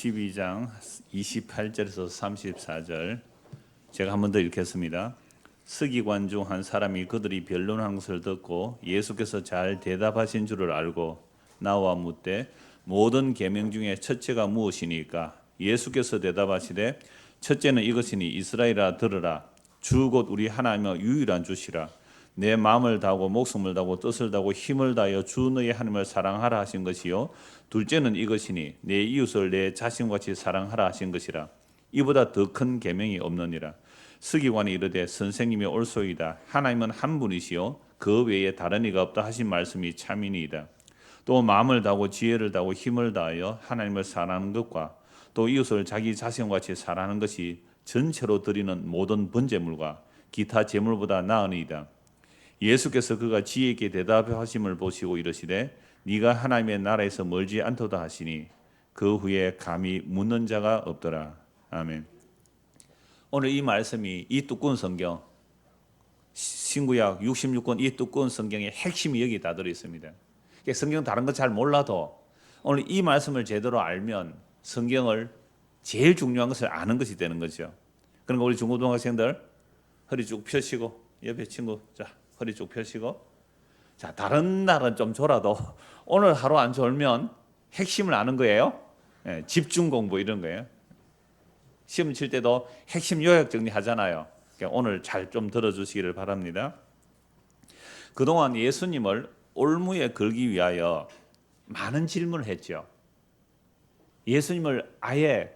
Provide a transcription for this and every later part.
12장 28절에서 34절 제가 한 번 더 읽겠습니다. 서기관 중 한 사람이 그들이 변론하는 것을 듣고 예수께서 잘 대답하신 줄을 알고 나와 묻되 모든 계명 중에 첫째가 무엇이니까? 예수께서 대답하시되 첫째는 이것이니 이스라엘아 들으라. 주 곧 우리 하나님의 유일한 주시라. 내 마음을 다하고 목숨을 다하고 뜻을 다하고 힘을 다하여 주 너의 하나님을 사랑하라 하신 것이요 둘째는 이것이니 내 이웃을 내 자신같이 사랑하라 하신 것이라. 이보다 더 큰 계명이 없느니라. 서기관이 이르되 선생님이 옳소이다. 하나님은 한 분이시요 그 외에 다른 이가 없다 하신 말씀이 참이니이다. 또 마음을 다하고 지혜를 다하고 힘을 다하여 하나님을 사랑하는 것과 또 이웃을 자기 자신같이 사랑하는 것이 전체로 드리는 모든 번제물과 기타 제물보다 나으니이다. 예수께서 그가 지혜있게 대답하심을 보시고 이르시되 네가 하나님의 나라에서 멀지 않도다 하시니 그 후에 감히 묻는 자가 없더라. 아멘. 오늘 이 말씀이 이 두꺼운 성경 신구약 66권 이 두꺼운 성경의 핵심이 여기 다 들어있습니다. 성경 다른 거 잘 몰라도 오늘 이 말씀을 제대로 알면 성경을 제일 중요한 것을 아는 것이 되는 거죠. 그러니까 우리 중고등학생들 허리 쭉 펴시고 옆에 친구 자 허리 쭉 펴시고 자 다른 날은 좀 졸아도 오늘 하루 안 졸면 핵심을 아는 거예요. 집중 공부 이런 거예요. 시험 칠 때도 핵심 요약 정리하잖아요. 그러니까 오늘 잘 좀 들어주시기를 바랍니다. 그동안 예수님을 올무에 걸기 위하여 많은 질문을 했죠. 예수님을 아예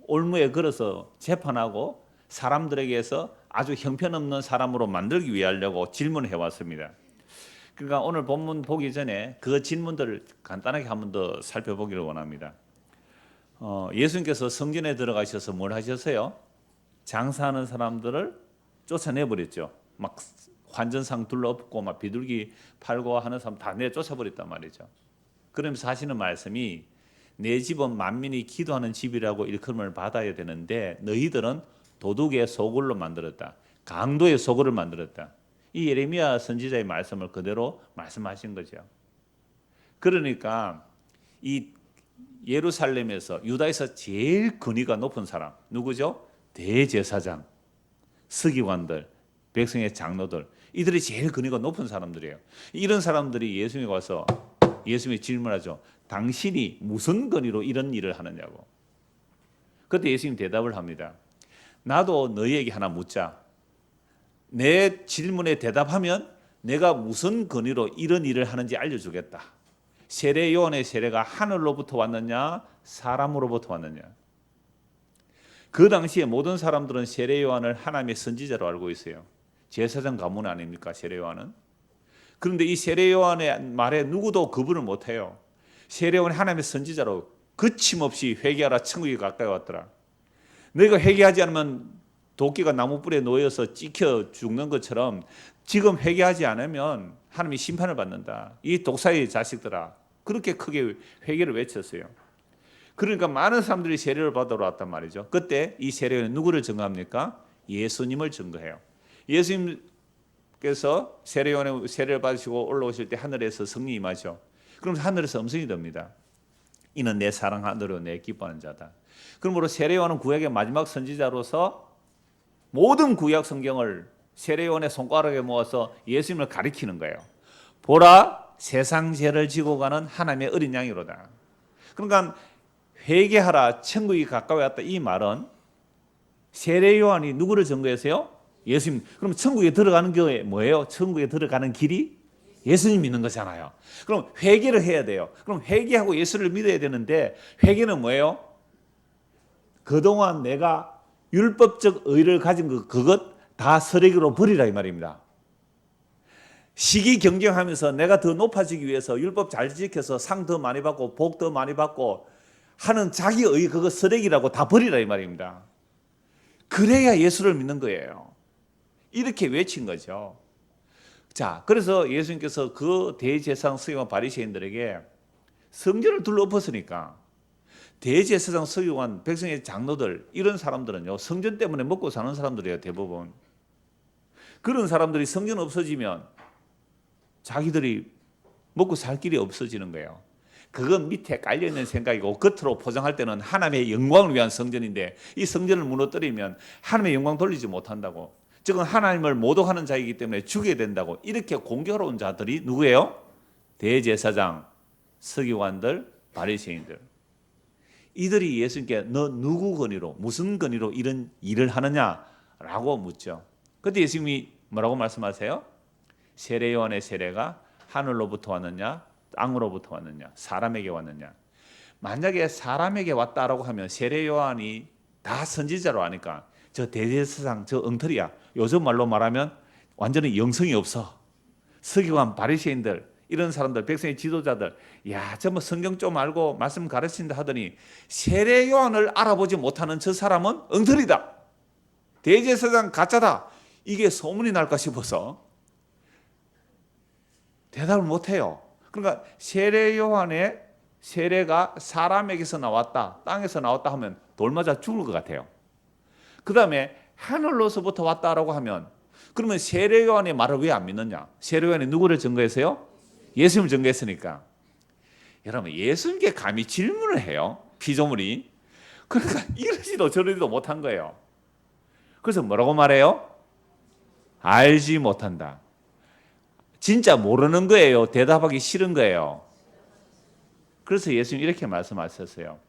올무에 걸어서 재판하고 사람들에게서 아주 형편없는 사람으로 만들기 위하려고 질문해 왔습니다. 그러니까 오늘 본문 보기 전에 그 질문들을 간단하게 한 번 더 살펴보기를 원합니다. 예수님께서 성전에 들어가셔서 뭘 하셨어요? 장사하는 사람들을 쫓아내버렸죠. 막 환전상 둘러엎고 막 비둘기 팔고 하는 사람 다 내쫓아버렸단 말이죠. 그러면서 하시는 말씀이 내 집은 만민이 기도하는 집이라고 일컬음을 받아야 되는데 너희들은 도둑의 소굴로 만들었다. 강도의 소굴을 만들었다. 이 예레미야 선지자의 말씀을 그대로 말씀하신 거죠. 그러니까 이 예루살렘에서 유다에서 제일 권위가 높은 사람 누구죠? 대제사장, 서기관들, 백성의 장로들 이들이 제일 권위가 높은 사람들이에요. 이런 사람들이 예수님에 와서 예수님이 질문하죠. 당신이 무슨 권위로 이런 일을 하느냐고. 그때 예수님 대답을 합니다. 나도 너희에게 하나 묻자. 내 질문에 대답하면 내가 무슨 권위로 이런 일을 하는지 알려주겠다. 세례 요한의 세례가 하늘로부터 왔느냐 사람으로부터 왔느냐. 그 당시에 모든 사람들은 세례 요한을 하나님의 선지자로 알고 있어요. 제사장 가문 아닙니까 세례 요한은. 그런데 이 세례 요한의 말에 누구도 거부를 못해요. 세례 요한이 하나님의 선지자로 거침없이 회개하라 천국이 가까이 왔더라. 너희가 회개하지 않으면 도끼가 나무뿔에 놓여서 찍혀 죽는 것처럼 지금 회개하지 않으면 하나님이 심판을 받는다. 이 독사의 자식들아. 그렇게 크게 회개를 외쳤어요. 그러니까 많은 사람들이 세례를 받으러 왔단 말이죠. 그때 이 세례는 누구를 증거합니까? 예수님을 증거해요. 예수님께서 세례요한의 세례를 받으시고 올라오실 때 하늘에서 성령이 임하죠. 그럼 하늘에서 음성이 듭니다. 이는 내 사랑하노라 내 기뻐하는 자다. 그러므로 세례요한은 구약의 마지막 선지자로서 모든 구약 성경을 세례요한의 손가락에 모아서 예수님을 가리키는 거예요. 보라 세상 죄를 지고 가는 하나님의 어린 양이로다. 그러니까 회개하라 천국이 가까이 왔다 이 말은 세례요한이 누구를 증거했어요? 예수님. 그럼 천국에 들어가는 게 뭐예요? 천국에 들어가는 길이 예수님 믿는 거잖아요. 그럼 회개를 해야 돼요. 그럼 회개하고 예수를 믿어야 되는데 회개는 뭐예요? 그동안 내가 율법적 의를 가진 그것 다 쓰레기로 버리라 이 말입니다. 시기 경쟁하면서 내가 더 높아지기 위해서 율법 잘 지켜서 상 더 많이 받고 복 더 많이 받고 하는 자기의 그거 쓰레기라고 다 버리라 이 말입니다. 그래야 예수를 믿는 거예요. 이렇게 외친 거죠. 자, 그래서 예수님께서 그 대제사장 서기관 바리새인들에게 성전을 둘러엎었으니까 대제사장 서기관 백성의 장로들 이런 사람들은요 성전 때문에 먹고 사는 사람들이에요. 대부분 그런 사람들이 성전 없어지면 자기들이 먹고 살 길이 없어지는 거예요. 그건 밑에 깔려있는 생각이고 겉으로 포장할 때는 하나님의 영광을 위한 성전인데 이 성전을 무너뜨리면 하나님의 영광 돌리지 못한다고. 즉은 하나님을 모독하는 자이기 때문에 죽여야 된다고. 이렇게 공격하러 온 자들이 누구예요? 대제사장, 서기관들, 바리새인들. 이들이 예수님께 너 누구 건의로 무슨 건의로 이런 일을 하느냐라고 묻죠. 그때 예수님이 뭐라고 말씀하세요? 세례 요한의 세례가 하늘로부터 왔느냐 땅으로부터 왔느냐 사람에게 왔느냐. 만약에 사람에게 왔다라고 하면 세례 요한이 다 선지자로 하니까 저 대제사장 저 엉터리야. 요즘 말로 말하면 완전히 영성이 없어. 서기관 바리새인들 이런 사람들 백성의 지도자들 야 저 뭐 성경 좀 알고 말씀 가르친다 하더니 세례 요한을 알아보지 못하는 저 사람은 엉터리다. 대제사장 가짜다. 이게 소문이 날까 싶어서 대답을 못해요. 그러니까 세례 요한의 세례가 사람에게서 나왔다 땅에서 나왔다 하면 돌 맞아 죽을 것 같아요. 그 다음에 하늘로서부터 왔다라고 하면 그러면 세례 요한의 말을 왜 안 믿느냐? 세례 요한이 누구를 증거했어요? 예수님을 증거했으니까. 여러분 예수님께 감히 질문을 해요. 피조물이. 그러니까 이러지도 저러지도 못한 거예요. 그래서 뭐라고 말해요? 알지 못한다. 진짜 모르는 거예요? 대답하기 싫은 거예요? 그래서 예수님 이렇게 말씀하셨어요.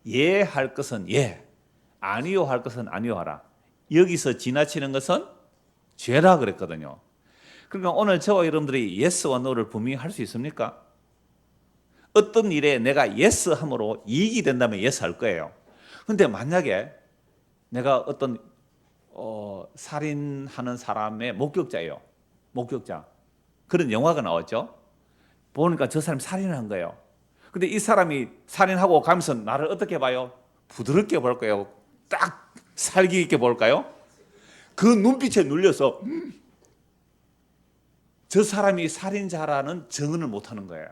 예 할 것은 예, 아니요 할 것은 아니요 하라. 여기서 지나치는 것은 죄라 그랬거든요. 그러니까 오늘 저와 여러분들이 예스와 노를 분명히 할 수 있습니까? 어떤 일에 내가 예스 함으로 이익이 된다면 예스 할 거예요. 그런데 만약에 내가 어떤 살인하는 사람의 목격자예요. 목격자. 그런 영화가 나왔죠. 보니까 저 사람이 살인을 한 거예요. 근데 이 사람이 살인하고 가면서 나를 어떻게 봐요? 부드럽게 볼까요? 딱 살기 있게 볼까요? 그 눈빛에 눌려서 저 사람이 살인자라는 증언을 못하는 거예요.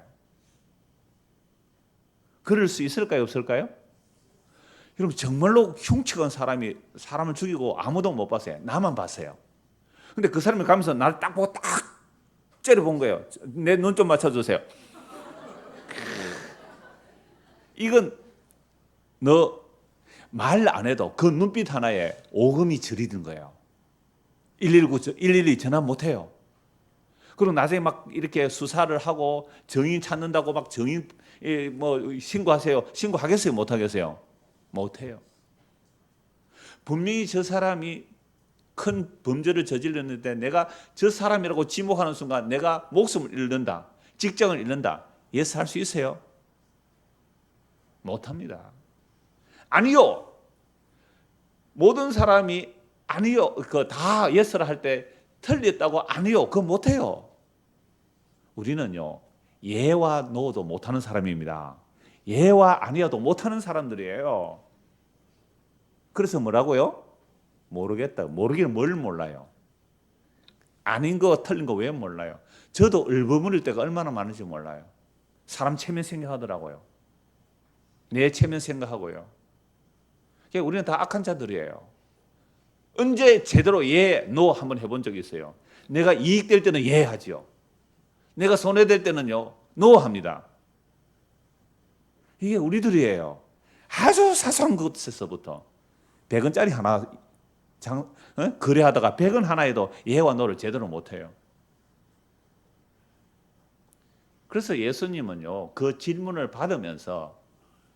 그럴 수 있을까요? 없을까요? 여러분 정말로 흉측한 사람이 사람을 죽이고 아무도 못 봤어요. 나만 봤어요. 근데 그 사람이 가면서 나를 딱 보고 딱 째려본 거예요. 내 눈 좀 맞춰주세요. 이건 너 말 안 해도 그 눈빛 하나에 오금이 저리든 거예요. 112 전화 못 해요. 그리고 나중에 막 이렇게 수사를 하고 정인 찾는다고 막 정인 뭐 신고하세요. 신고하겠어요? 못 하겠어요? 못 해요. 분명히 저 사람이 큰 범죄를 저질렀는데 내가 저 사람이라고 지목하는 순간 내가 목숨을 잃는다. 직장을 잃는다. 예스 할 수 있어요? 못 합니다. 아니요. 모든 사람이 아니요. 그 다 예스를 할 때 틀렸다고 아니요. 그거 못 해요. 우리는요. 예와 노도 못 하는 사람입니다. 예와 아니야도 못 하는 사람들이에요. 그래서 뭐라고요? 모르겠다. 모르기는 뭘 몰라요. 아닌 거 틀린 거 왜 몰라요? 저도 얼버무릴 때가 얼마나 많은지 몰라요. 사람 체면 생각하더라고요. 내 체면 생각하고요. 우리는 다 악한 자들이에요. 언제 제대로 예, 노 한번 해본 적이 있어요. 내가 이익될 때는 예 하죠. 내가 손해될 때는요, 노 합니다. 이게 우리들이에요. 아주 사소한 것에서부터 100원짜리 하나 거래하다가 100원 하나에도 예와 노를 제대로 못해요. 그래서 예수님은요, 그 질문을 받으면서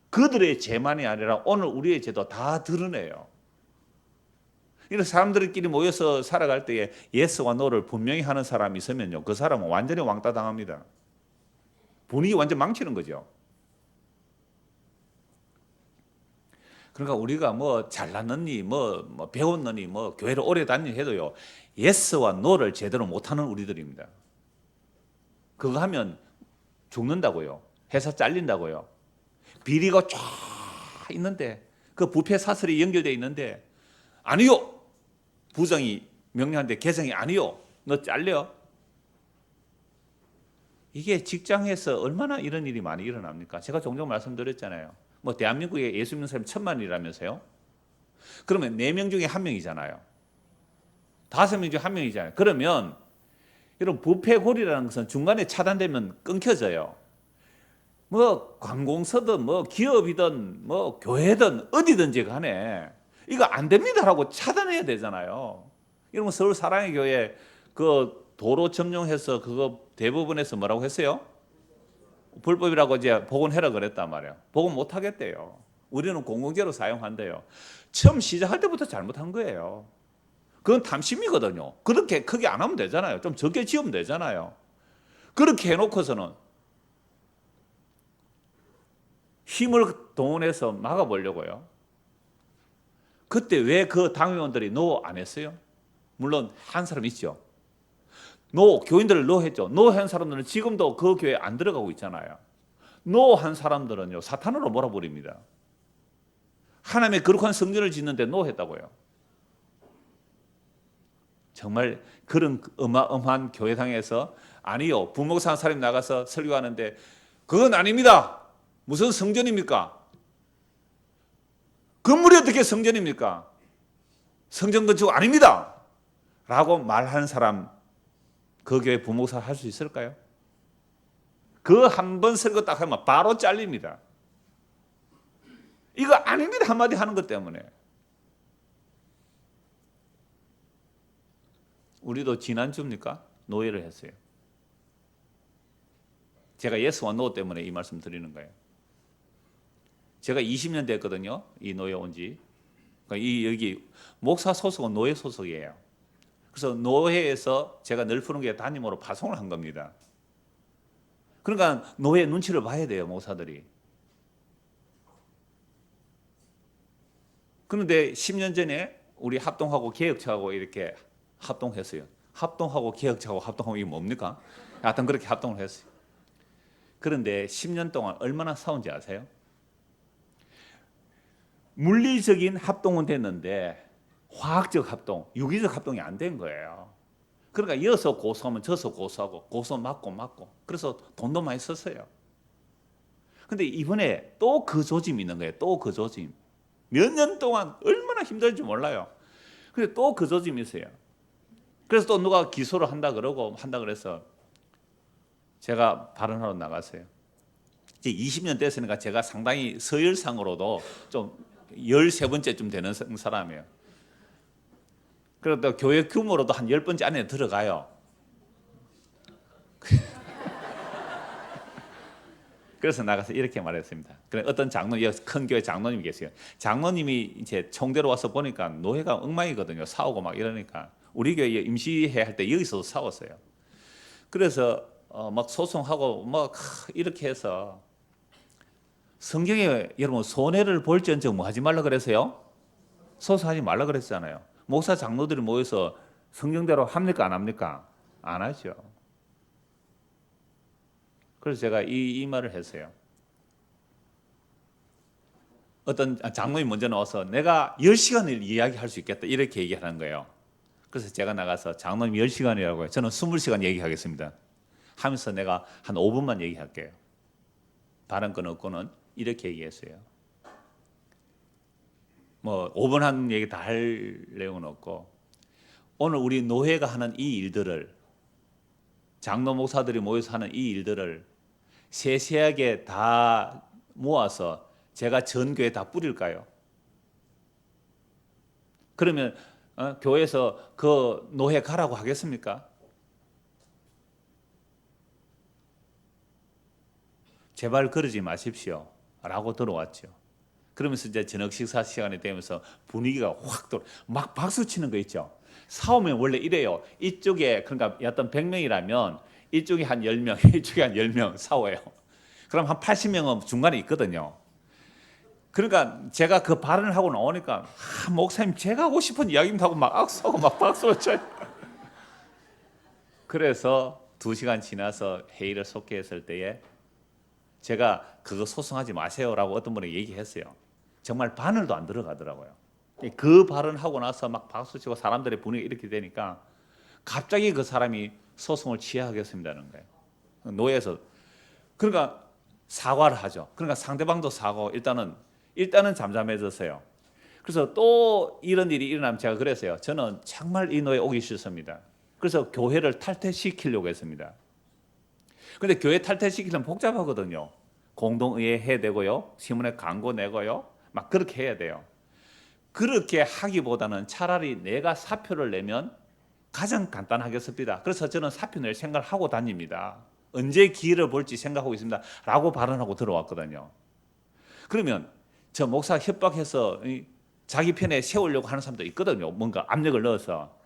그들의 죄만이 아니라 오늘 우리의 죄도 다 드러내요. 이런 사람들끼리 모여서 살아갈 때에 예스와 노를 분명히 하는 사람이 있으면요, 그 사람은 완전히 왕따 당합니다. 분위기 완전 망치는 거죠. 그러니까 우리가 뭐 잘났느니 뭐 배웠느니 뭐 교회를 오래 다니니 해도요, 예스와 노를 제대로 못하는 우리들입니다. 그거 하면 죽는다고요. 회사 잘린다고요. 비리가 쫙 있는데 그 부패 사설이 연결되어 있는데 아니요. 부장이 명령하는데 계장이 아니요. 너 잘려. 이게 직장에서 얼마나 이런 일이 많이 일어납니까? 제가 종종 말씀드렸잖아요. 뭐 대한민국에 예수 믿는 사람이 1000만이라면서요. 그러면 4명 중에 1명이잖아요. 5명 중에 1명이잖아요. 그러면 여러분 부패 고리라는 것은 중간에 차단되면 끊겨져요. 뭐 관공서든 뭐 기업이든 뭐 교회든 어디든지 간에 이거 안 됩니다라고 차단해야 되잖아요. 이러면 서울 사랑의 교회 그 도로 점용해서 그거 대법원에서 뭐라고 했어요? 불법이라고 이제 복원해라 그랬단 말이에요. 복원 못 하겠대요. 우리는 공공재로 사용한대요. 처음 시작할 때부터 잘못한 거예요. 그건 탐심이거든요. 그렇게 크게 안 하면 되잖아요. 좀 적게 지으면 되잖아요. 그렇게 해놓고서는 힘을 동원해서 막아보려고요. 그때 왜 그 당의원들이 노 안 했어요? 물론 한 사람 있죠. 노, 교인들을 노 했죠. 노 한 사람들은 지금도 그 교회에 안 들어가고 있잖아요. 노 한 사람들은요, 사탄으로 몰아버립니다. 하나님의 거룩한 성전을 짓는데 노 했다고요. 정말 그런 어마어마한 교회당에서 아니요, 부목사 한 사람이 나가서 설교하는데 그건 아닙니다. 무슨 성전입니까? 건물이 어떻게 성전입니까? 성전 건축 아닙니다. 라고 말하는 사람 그 교회 부목사 할 수 있을까요? 그 한 번 설교 딱 하면 바로 잘립니다. 이거 아닙니다 한마디 하는 것 때문에. 우리도 지난주입니까? 노예를 했어요. 제가 예스와 노 때문에 이 말씀 드리는 거예요. 제가 20년 됐거든요. 이 노예 온 지. 그러니까 여기 목사 소속은 노예 소속이에요. 그래서 노예에서 제가 늘 푸는 게 담임으로 파송을 한 겁니다. 그러니까 노예 눈치를 봐야 돼요, 목사들이. 그런데 10년 전에 우리 합동하고 개혁처하고 이렇게 합동했어요. 합동하고 개혁처하고 합동하고 이게 뭡니까? 하여튼 그렇게 합동을 했어요. 그런데 10년 동안 얼마나 싸운지 아세요? 물리적인 합동은 됐는데 화학적 합동, 유기적 합동이 안 된 거예요. 그러니까 이어서 고소하면 저서 고소하고 고소 맞고 그래서 돈도 많이 썼어요. 근데 이번에 또 그 조짐이 있는 거예요. 또 그 조짐. 몇 년 동안 얼마나 힘들지 몰라요. 근데 또 그 조짐이 있어요. 그래서 또 누가 기소를 한다 그래서 제가 발언하러 나갔어요. 이제 20년 됐으니까 제가 상당히 서열상으로도 좀 13번째쯤 되는 사람이에요. 그리고 또 교회 규모로도 한 10번째 안에 들어가요. 그래서 나가서 이렇게 말했습니다. 어떤 장로님, 큰 교회 장로님이 계세요. 장로님이 이제 총대로 와서 보니까 노예가 엉망이거든요. 싸우고 막 이러니까. 우리 교회 임시회 할 때 여기서도 싸웠어요. 그래서 막 소송하고 막 이렇게 해서 성경에 여러분 손해를 볼지언정 뭐 하지 말라 그랬어요? 소송하지 말라 그랬잖아요. 목사 장로들이 모여서 성경대로 합니까 안 합니까? 안 하죠. 그래서 제가 이 말을 했어요. 어떤 장로님 먼저 나와서 내가 10시간을 이야기할 수 있겠다 이렇게 얘기하는 거예요. 그래서 제가 나가서 장로님 10시간이라고 해요. 저는 20시간 얘기하겠습니다. 하면서 내가 한 5분만 얘기할게요. 다른 건 없고는 이렇게 얘기했어요. 뭐 5분 한 얘기 다 할 내용은 없고 오늘 우리 노회가 하는 이 일들을 장로 목사들이 모여서 하는 이 일들을 세세하게 다 모아서 제가 전 교회에 다 뿌릴까요? 그러면 교회에서 그 노회 가라고 하겠습니까? 제발 그러지 마십시오 라고 들어왔죠. 그러면서 이제 저녁 식사 시간이 되면서 분위기가 확 막 박수 치는 거 있죠. 싸우면 원래 이래요. 이쪽에 그러니까 어떤 100명이라면 이쪽에 한 10명, 이쪽에 한 10명 싸워요. 그럼 한 80명은 중간에 있거든요. 그러니까 제가 그 발언을 하고 나오니까 목사님 제가 하고 싶은 이야기입니다 하고 막 악수하고 막 박수를 쳐요. 그래서 2시간 지나서 회의를 속개했을 때에 제가 그거 소송하지 마세요라고 어떤 분이 얘기했어요. 정말 바늘도 안 들어가더라고요. 그 발언하고 나서 막 박수치고 사람들의 분위기가 이렇게 되니까 갑자기 그 사람이 소송을 취하하겠습니다는 거예요. 노예에서. 그러니까 사과를 하죠. 그러니까 상대방도 사과하고 일단은 잠잠해졌어요. 그래서 또 이런 일이 일어나면 제가 그랬어요. 저는 정말 이 노예 오기 싫습니다. 그래서 교회를 탈퇴시키려고 했습니다. 근데 교회 탈퇴시키려면 복잡하거든요. 공동의회 해야 되고요. 신문에 광고 내고요. 막 그렇게 해야 돼요. 그렇게 하기보다는 차라리 내가 사표를 내면 가장 간단하겠습니다. 그래서 저는 사표 낼 생각을 하고 다닙니다. 언제 기회를 볼지 생각하고 있습니다. 라고 발언하고 들어왔거든요. 그러면 저 목사 협박해서 자기 편에 세우려고 하는 사람도 있거든요. 뭔가 압력을 넣어서.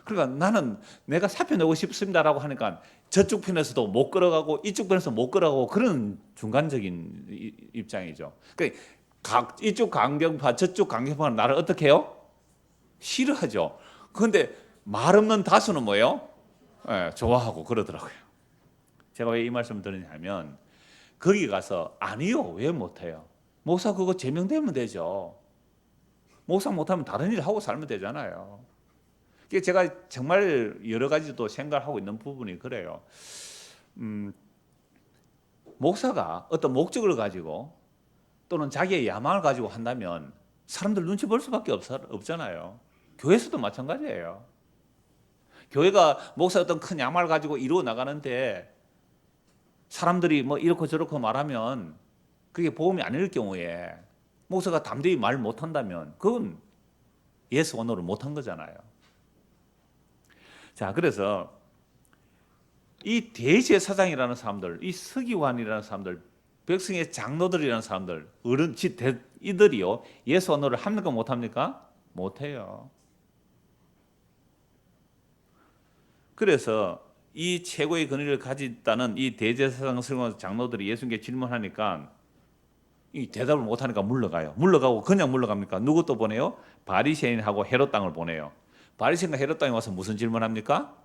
그러니까 나는 내가 사표 내고 싶습니다라고 하니까 저쪽 편에서도 못 걸어가고 이쪽 편에서 못 걸어가고 그런 중간적인 입장이죠. 그러니까 이쪽 강경파 저쪽 강경파는 나를 어떻게 해요? 싫어하죠. 그런데 말 없는 다수는 뭐예요? 좋아하고 그러더라고요. 제가 왜 이 말씀을 드리냐면 거기 가서 아니요 왜 못해요? 목사 그거 제명되면 되죠. 목사 못하면 다른 일 하고 살면 되잖아요. 제가 정말 여러 가지도 생각하고 있는 부분이 그래요. 목사가 어떤 목적을 가지고 또는 자기의 야망을 가지고 한다면 사람들 눈치 볼 수밖에 없잖아요. 교회에서도 마찬가지예요. 교회가 목사 어떤 큰 야망을 가지고 이루어 나가는데 사람들이 뭐 이렇고 저렇고 말하면 그게 복음이 아닐 경우에 목사가 담대히 말 못한다면 그건 예수 언어를 못한 거잖아요. 자, 그래서 이 대제사장이라는 사람들, 이 서기관이라는 사람들, 백성의 장로들이라는 사람들, 어른, 이들이요 예수 언어를 합니까 못합니까? 못해요. 그래서 이 최고의 권위를 가졌다는 이 대제사장, 서기관, 장로들이 예수님께 질문하니까 이 대답을 못하니까 물러가요. 물러가고 그냥 물러갑니까? 누구 또 보내요? 바리새인하고 헤롯 당을 보내요. 바리새인과 헤롯 당이 와서 무슨 질문합니까?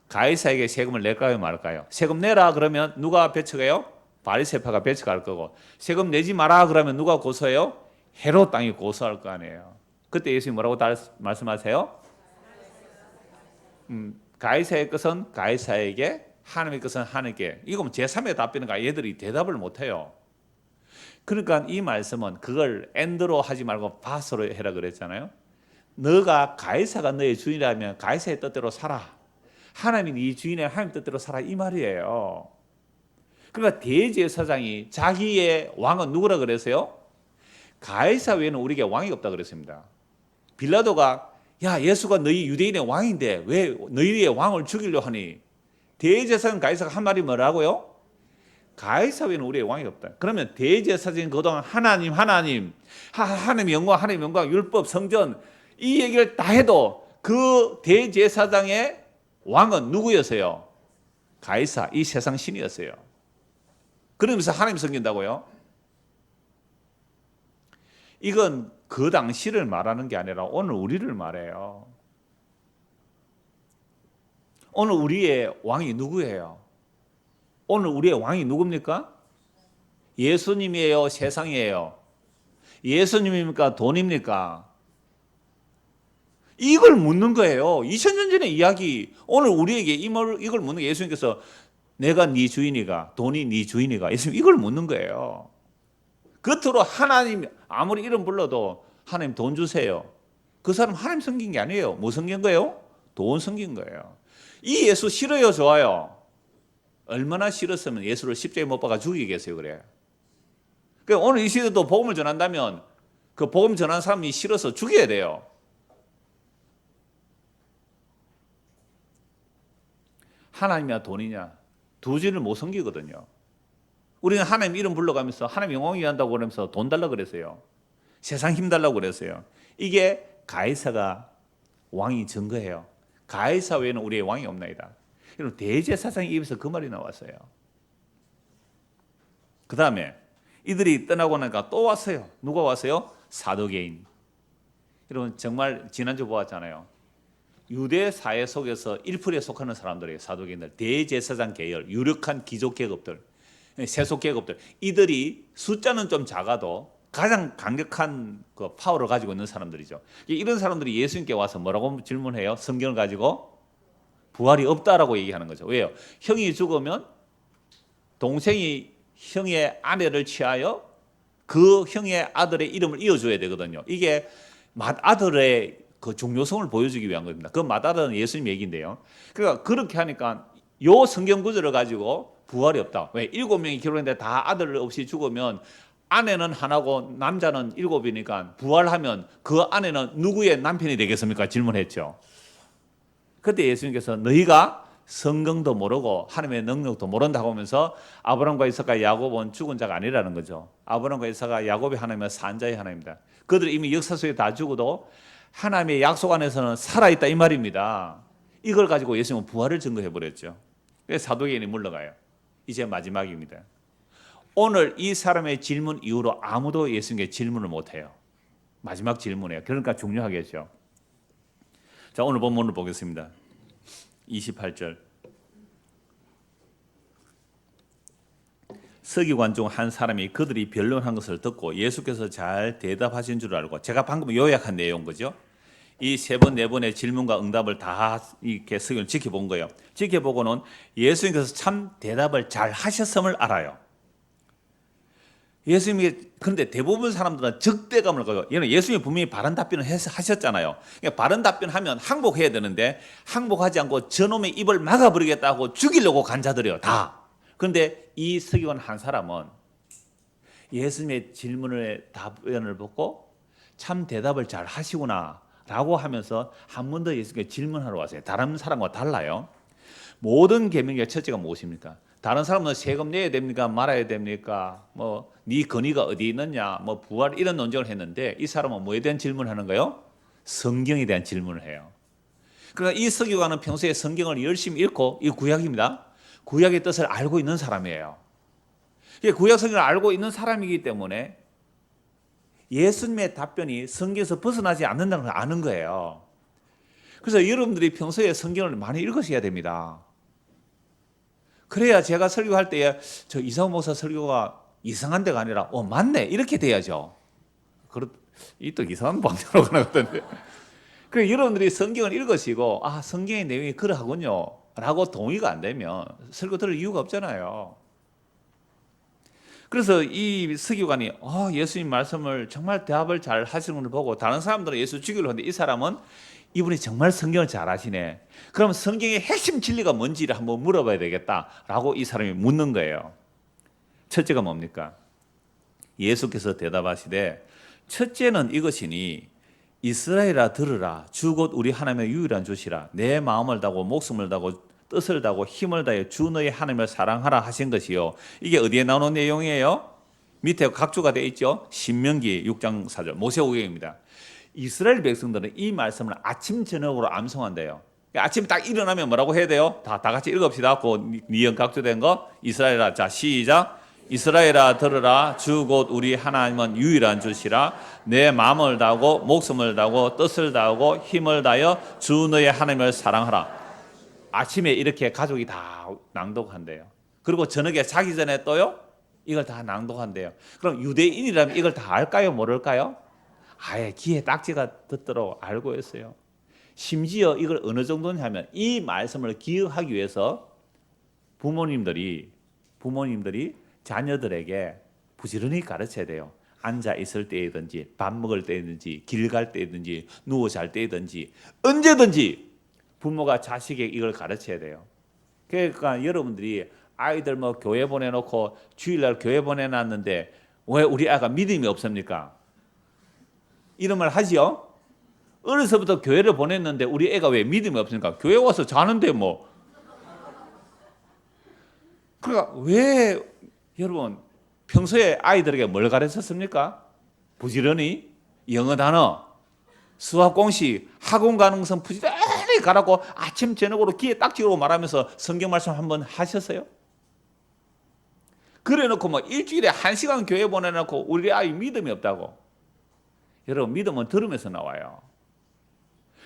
가이사에게 세금을 낼까요 말까요? 세금 내라 그러면 누가 배척해요? 바리새파가 배척할 거고, 세금 내지 마라 그러면 누가 고소해요? 헤롯 당이 고소할 거 아니에요. 그때 예수님이 뭐라고 말씀하세요? 가이사의 것은 가이사에게, 하나님의 것은 하나님께. 이거 제3의 답변인가? 얘들이 대답을 못해요. 그러니까 이 말씀은 그걸 엔드로 하지 말고 바스로 해라 그랬잖아요. 너가 가이사가 너의 주인이라면 가이사의 뜻대로 살아. 하나님이 네 주인의 하나님 뜻대로 살아 이 말이에요. 그러니까 대제사장이 자기의 왕은 누구라 그랬어요? 가이사 외에는 우리에게 왕이 없다 그랬습니다. 빌라도가 야 예수가 너희 유대인의 왕인데 왜 너희의 왕을 죽이려 하니? 대제사장 가이사가 한 말이 뭐라고요? 가이사 외에는 우리의 왕이 없다. 그러면 대제사장인 그동안 하나님 하나님의 영광 율법 성전 이 얘기를 다 해도 그 대제사장의 왕은 누구였어요? 가이사, 이 세상 신이었어요. 그러면서 하나님 섬긴다고요? 이건 그 당시를 말하는 게 아니라 오늘 우리를 말해요. 오늘 우리의 왕이 누구예요? 오늘 우리의 왕이 누굽니까? 예수님이에요? 세상이에요? 예수님입니까? 돈입니까? 이걸 묻는 거예요. 2000년 전의 이야기. 오늘 우리에게 이걸 묻는 거예요. 예수님께서 내가 네 주인이가, 돈이 네 주인이가. 예수님 이걸 묻는 거예요. 겉으로 하나님 아무리 이름 불러도 하나님 돈 주세요. 그 사람 하나님 섬긴 게 아니에요. 뭐 섬긴 거예요? 돈 섬긴 거예요. 이 예수 싫어요? 좋아요? 얼마나 싫었으면 예수를 십자가에 못 박아 죽이겠어요. 그래. 그러니까 오늘 이 시대도 복음을 전한다면 그 복음 전하는 사람이 싫어서 죽여야 돼요. 하나님이냐 돈이냐 두 주를 못 섬기거든요. 우리는 하나님 이름 불러가면서 하나님 영광 위한다고 그러면서 돈 달라고 그랬어요. 세상 힘 달라고 그랬어요. 이게 가이사가 왕이 증거예요. 가이사 외에는 우리의 왕이 없나이다. 여러분 대제사장의 입에서 그 말이 나왔어요. 그 다음에 이들이 떠나고 나니까 또 왔어요. 누가 왔어요? 사두개인. 여러분 정말 지난주 보았잖아요. 유대 사회 속에서 1%에 속하는 사람들이에요. 사두개인들. 대제사장 계열, 유력한 귀족 계급들, 세속 계급들. 이들이 숫자는 좀 작아도 가장 강력한 그 파워를 가지고 있는 사람들이죠. 이런 사람들이 예수님께 와서 뭐라고 질문해요? 성경을 가지고 부활이 없다라고 얘기하는 거죠. 왜요? 형이 죽으면 동생이 형의 아내를 취하여 그 형의 아들의 이름을 이어줘야 되거든요. 이게 맏아들의 그 중요성을 보여주기 위한 겁니다. 그 맏아들은 예수님 얘기인데요. 그러니까 그렇게 하니까 요 성경 구절을 가지고 부활이 없다. 왜? 7명이 결혼했는데 다 아들 없이 죽으면 아내는 하나고 남자는 7이니까 부활하면 그 아내는 누구의 남편이 되겠습니까? 질문했죠. 그때 예수님께서 너희가 성경도 모르고 하나님의 능력도 모른다고 하면서 아브라함과 이삭과 야곱은 죽은 자가 아니라는 거죠. 아브라함과 이삭과 야곱이 하나님은 산 자의 하나님입니다. 그들이 이미 역사 속에 다 죽어도 하나님의 약속 안에서는 살아있다 이 말입니다. 이걸 가지고 예수님은 부활을 증거해 버렸죠. 그래서 사도계인이 물러가요. 이제 마지막입니다. 오늘 이 사람의 질문 이후로 아무도 예수님께 질문을 못해요. 마지막 질문이에요. 그러니까 중요하겠죠. 자, 오늘 본문을 보겠습니다. 28절. 서기관 중 한 사람이 그들이 변론한 것을 듣고 예수께서 잘 대답하신 줄 알고, 제가 방금 요약한 내용 거죠. 이 3번, 4번의 질문과 응답을 다 이렇게 서기관을 지켜본 거예요. 지켜보고는 예수님께서 참 대답을 잘 하셨음을 알아요. 예수님이, 그런데 대부분 사람들은 적대감을 가지고, 얘는 예수님이 분명히 바른 답변을 하셨잖아요. 그러니까 바른 답변하면 항복해야 되는데 항복하지 않고 저놈의 입을 막아버리겠다고 죽이려고 간 자들이에요, 다. 그런데 이 서기관 한 사람은 예수님의 질문의 답변을 듣고 참 대답을 잘 하시구나 라고 하면서 한 번 더 예수님께 질문하러 왔어요. 다른 사람과 달라요. 모든 계명의 첫째가 무엇입니까? 다른 사람은 세금 내야 됩니까? 말아야 됩니까? 뭐 네 건의가 어디 있느냐? 뭐 부활 이런 논쟁을 했는데 이 사람은 뭐에 대한 질문을 하는 거예요? 성경에 대한 질문을 해요. 그러니까 이 서기관은 평소에 성경을 열심히 읽고, 이 구약입니다. 구약의 뜻을 알고 있는 사람이에요. 구약 성경을 알고 있는 사람이기 때문에 예수님의 답변이 성경에서 벗어나지 않는다는 걸 아는 거예요. 그래서 여러분들이 평소에 성경을 많이 읽으셔야 됩니다. 그래야 제가 설교할 때에 저 이상호 목사 설교가 이상한 데가 아니라 맞네 이렇게 돼야죠. 이 또 이상한 방향으로 가는 것 같은데. 그래서 여러분들이 성경을 읽으시고 성경의 내용이 그러하군요 라고 동의가 안 되면 설교 들을 이유가 없잖아요. 그래서 이 서기관이 예수님 말씀을 정말 대답을 잘 하시는 걸 보고 다른 사람들은 예수 죽이려고 하는데 이 사람은 이분이 정말 성경을 잘 아시네. 그럼 성경의 핵심 진리가 뭔지를 한번 물어봐야 되겠다라고 이 사람이 묻는 거예요. 첫째가 뭡니까? 예수께서 대답하시되 첫째는 이것이니 이스라엘아 들으라 주 곧 우리 하나님의 유일한 주시라 내 마음을 다하고 목숨을 다하고 뜻을 다하고 힘을 다해 주 너의 하나님을 사랑하라 하신 것이요. 이게 어디에 나오는 내용이에요? 밑에 각주가 되어 있죠. 신명기 6장 4절 모세오경입니다. 이스라엘 백성들은 이 말씀을 아침 저녁으로 암송한대요. 아침에 딱 일어나면 뭐라고 해야 돼요? 다 같이 읽읍시다. 그 니은 각주된 거 이스라엘아. 자 시작. 이스라엘아 들으라 주 곧 우리 하나님은 유일한 주시라 내 마음을 다하고 목숨을 다하고 뜻을 다하고 힘을 다하여 주 너의 하나님을 사랑하라. 아침에 이렇게 가족이 다 낭독한대요. 그리고 저녁에 자기 전에 또요 이걸 다 낭독한대요. 그럼 유대인이라면 이걸 다 알까요? 모를까요? 아예 귀에 딱지가 듣도록 알고 있어요. 심지어 이걸 어느 정도냐면 이 말씀을 기억하기 위해서 부모님들이 자녀들에게 부지런히 가르쳐야 돼요. 앉아 있을 때이든지 밥 먹을 때이든지 길 갈 때이든지 누워 잘 때이든지 언제든지 부모가 자식에게 이걸 가르쳐야 돼요. 그러니까 여러분들이 아이들 뭐 교회 보내놓고 주일날 교회 보내놨는데 왜 우리 아이가 믿음이 없습니까? 이런 말 하지요? 어려서부터 교회를 보냈는데 우리 애가 왜 믿음이 없습니까? 교회 와서 자는데 뭐. 그러니까 왜 여러분 평소에 아이들에게 뭘 가르쳤습니까? 부지런히 영어 단어, 수학 공식, 학원 가는 것은 부지런히 가라고 아침 저녁으로 귀에 딱지로 말하면서 성경 말씀 한번 하셨어요? 그래놓고 뭐 일주일에 1시간 교회 보내놓고 우리 아이 믿음이 없다고. 여러분 믿음은 들으면서 나와요.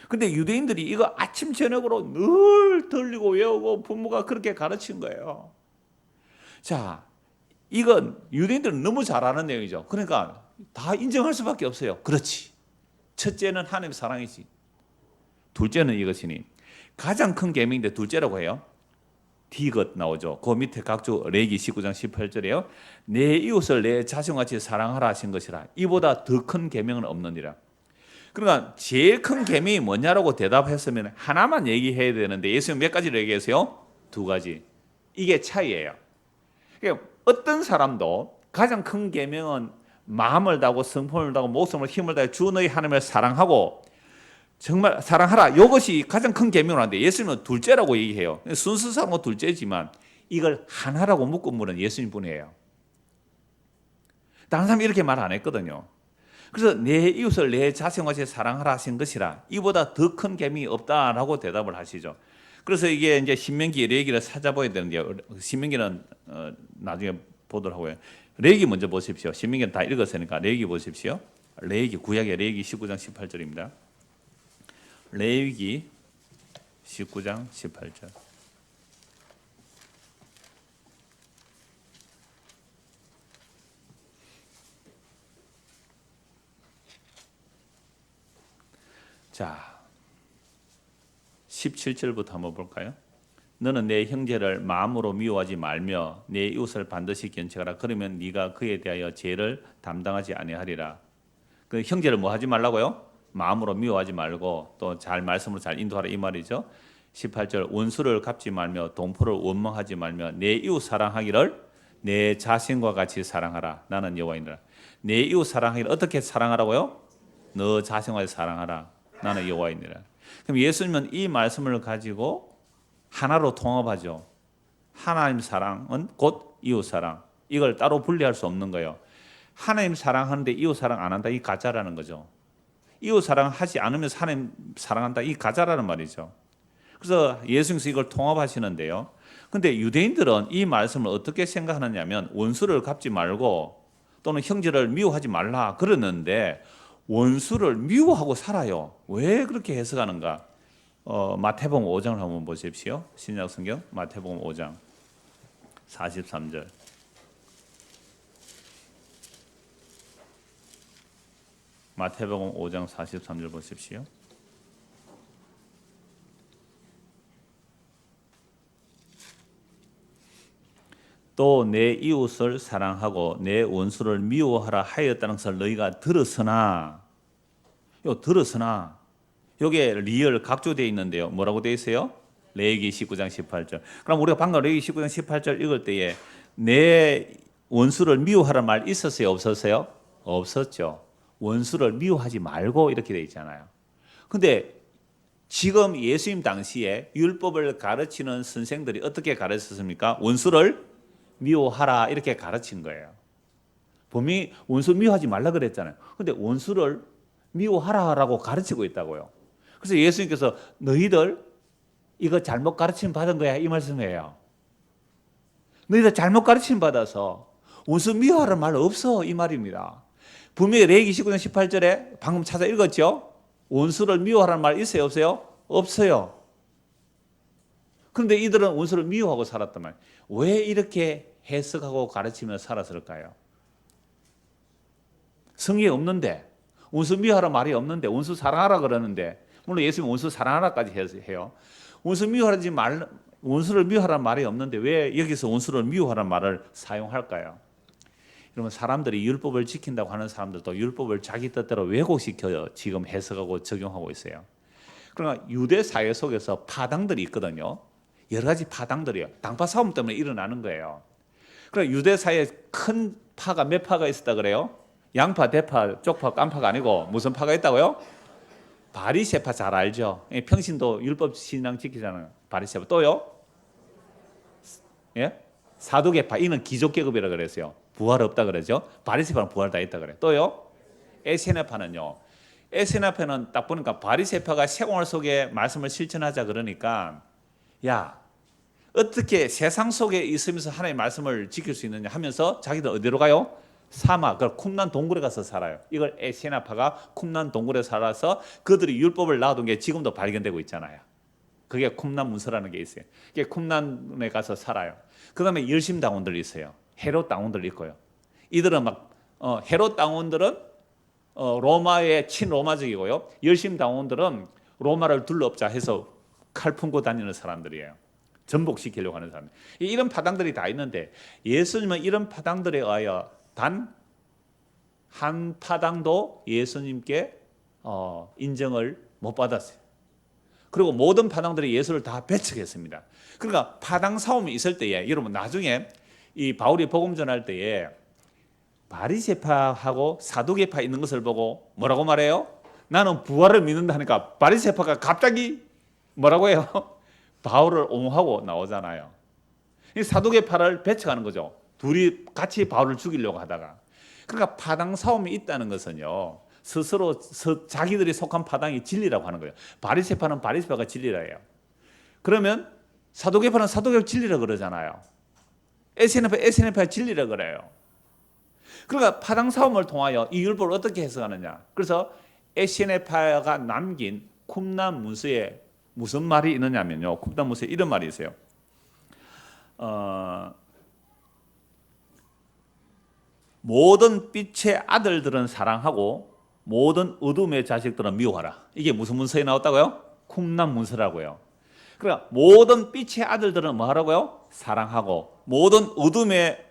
근데 유대인들이 이거 아침 저녁으로 늘 들리고 외우고 부모가 그렇게 가르친 거예요. 자, 이건 유대인들은 너무 잘 아는 내용이죠. 그러니까 다 인정할 수밖에 없어요. 그렇지. 첫째는 하나님의 사랑이지. 둘째는 이것이니. 가장 큰 계명인데 둘째라고 해요. 디귿 나오죠. 그 밑에 각주 레기 19장 18절에요. 내 이웃을 내 자신같이 사랑하라 하신 것이라. 이보다 더 큰 계명은 없느니라. 그러니까 제일 큰 계명이 뭐냐라고 대답했으면 하나만 얘기해야 되는데 예수님 몇 가지를 얘기했어요? 2가지. 이게 차이예요. 그러니까 어떤 사람도 가장 큰 계명은 마음을 다하고 성품을 다하고 목숨을 힘을 다해 주 너희 하나님을 사랑하고 정말 사랑하라. 이것이 가장 큰 계명인데 예수님은 둘째라고 얘기해요. 순수상은 둘째지만 이걸 하나라고 묶은 분은 예수님 뿐이에요. 다른 사람이 이렇게 말 안 했거든요. 그래서 내 이웃을 내 자신과 같이 사랑하라 하신 것이라 이보다 더 큰 계명이 없다라고 대답을 하시죠. 그래서 이게 이제 신명기 레위기를 찾아봐야 되는데요. 신명기는 나중에 보도록 하고요. 레위기 먼저 보십시오. 신명기는 다 읽었으니까 레위기 보십시오. 레위기 구약의 레위기 19장 18절입니다. 레위기 19장 18절. 자, 17절부터 한번 볼까요? 너는 내 형제를 마음으로 미워하지 말며 내 이웃을 반드시 견책하라. 그러면 네가 그에 대하여 죄를 담당하지 아니하리라. 그 형제를 뭐 하지 말라고요? 마음으로 미워하지 말고 또 잘 말씀으로 잘 인도하라 이 말이죠. 18절 원수를 갚지 말며 동포를 원망하지 말며 내 이웃 사랑하기를 내 자신과 같이 사랑하라. 나는 여호와이니라. 내 이웃 사랑하기를 어떻게 사랑하라고요? 너 자신과 같이 사랑하라. 나는 여호와이니라. 그럼 예수님은 이 말씀을 가지고 하나로 통합하죠. 하나님 사랑은 곧 이웃 사랑. 이걸 따로 분리할 수 없는 거예요. 하나님 사랑하는데 이웃 사랑 안 한다 이 가짜라는 거죠. 이웃 사랑하지 않으면서 하나님 사랑한다 이 가짜라는 말이죠. 그래서 예수님께서 이걸 통합하시는데요. 근데 유대인들은 이 말씀을 어떻게 생각하느냐면 원수를 갚지 말고 또는 형제를 미워하지 말라 그러는데 원수를 미워하고 살아요. 왜 그렇게 해석하는가? 마태복음 5장을 한번 보십시오. 신약 성경 마태복음 5장 43절. 마태복음 5장 43절 보십시오. 또 내 이웃을 사랑하고 내 원수를 미워하라 하였다는 것을 너희가 들었으나 요게 리얼 각조되어 있는데요. 뭐라고 되어 있어요? 레위기 19장 18절. 그럼 우리가 방금 레위기 19장 18절 읽을 때에 내 원수를 미워하라는 말 있었어요? 없었어요? 없었죠. 원수를 미워하지 말고 이렇게 되어 있잖아요. 근데 지금 예수님 당시에 율법을 가르치는 선생들이 어떻게 가르쳤습니까? 원수를 미워하라 이렇게 가르친 거예요. 분명히 원수 미워하지 말라 그랬잖아요. 근데 원수를 미워하라라고 가르치고 있다고요. 그래서 예수님께서 너희들 이거 잘못 가르침 받은 거야 이 말씀이에요. 너희들 잘못 가르침 받아서 원수 미워하라는 말 없어 이 말입니다. 분명히 레위기 19장 18절에 방금 찾아 읽었죠? 원수를 미워하라는 말 있어요 없어요? 없어요. 그런데 이들은 원수를 미워하고 살았단 말이에요. 왜 이렇게 해석하고 가르치며 살았을까요? 성경에 없는데 원수 미워하라 말이 없는데 원수 사랑하라 그러는데 물론 예수님 원수 사랑하라까지 해요. 원수를 미워하라는 말이 없는데 왜 여기서 원수를 미워하라는 말을 사용할까요? 여러분 사람들이 율법을 지킨다고 하는 사람들도 율법을 자기 뜻대로 왜곡시켜 지금 해석하고 적용하고 있어요. 그러나 유대 사회 속에서 파당들이 있거든요. 여러 가지 파당들이요. 당파 싸움 때문에 일어나는 거예요. 그러나 유대 사회에 큰 파가 몇 파가 있었다 그래요? 양파, 대파, 쪽파, 깐파가 아니고 무슨 파가 있다고요? 바리새파 잘 알죠? 평신도 율법 신앙 지키잖아요. 바리새파 또요? 예? 사두개파 이는 기족계급이라 그랬어요. 부활 없다 그러죠. 바리새파는 부활 다 있다 그래요. 또요? 에세나파는요. 에세나파는 딱 보니까 바리새파가 생활 속에 말씀을 실천하자 그러니까 야 어떻게 세상 속에 있으면서 하나님의 말씀을 지킬 수 있느냐 하면서 자기들 어디로 가요? 사막, 그 쿰난 동굴에 가서 살아요. 이걸 에세나파가 쿰난 동굴에 살아서 그들이 율법을 놔둔 게 지금도 발견되고 있잖아요. 그게 쿰난 문서라는 게 있어요. 그게 쿰난에 가서 살아요. 그 다음에 열심 당원들이 있어요. 헤롯 당원들이 있고요. 이들은 헤롯 당원들은 로마의 친로마적이고요. 열심 당원들은 로마를 둘러엎자 해서 칼 품고 다니는 사람들이에요. 전복시키려고 하는 사람. 이런 파당들이 다 있는데 예수님은 이런 파당들에 의하여 단 한 파당도 예수님께 인정을 못 받았어요. 그리고 모든 파당들이 예수를 다 배척했습니다. 그러니까 파당 싸움이 있을 때에 여러분 나중에 이 바울이 복음 전할 때에 바리새파하고 사두개파 있는 것을 보고 뭐라고 말해요? 나는 부활을 믿는다 하니까 바리새파가 갑자기 뭐라고 해요? 바울을 옹호하고 나오잖아요. 이 사두개파를 배척하는 거죠. 둘이 같이 바울을 죽이려고 하다가. 그러니까 파당 싸움이 있다는 것은요, 스스로 자기들이 속한 파당이 진리라고 하는 거예요. 바리새파는 바리새파가 진리라 해요. 그러면 사두개파는 사두개파 진리라 그러잖아요. 에세네파 진리라 그래요. 그러니까 파당 싸움을 통하여 이 율법을 어떻게 해석하느냐. 그래서 에세네파가 남긴 쿰난 문서에 무슨 말이 있느냐면요. 쿰난 문서에 이런 말이 있어요. 모든 빛의 아들들은 사랑하고 모든 어둠의 자식들은 미워하라. 이게 무슨 문서에 나왔다고요? 쿰난 문서라고요. 그러니까 모든 빛의 아들들은 뭐 하라고요? 사랑하고 모든 어둠의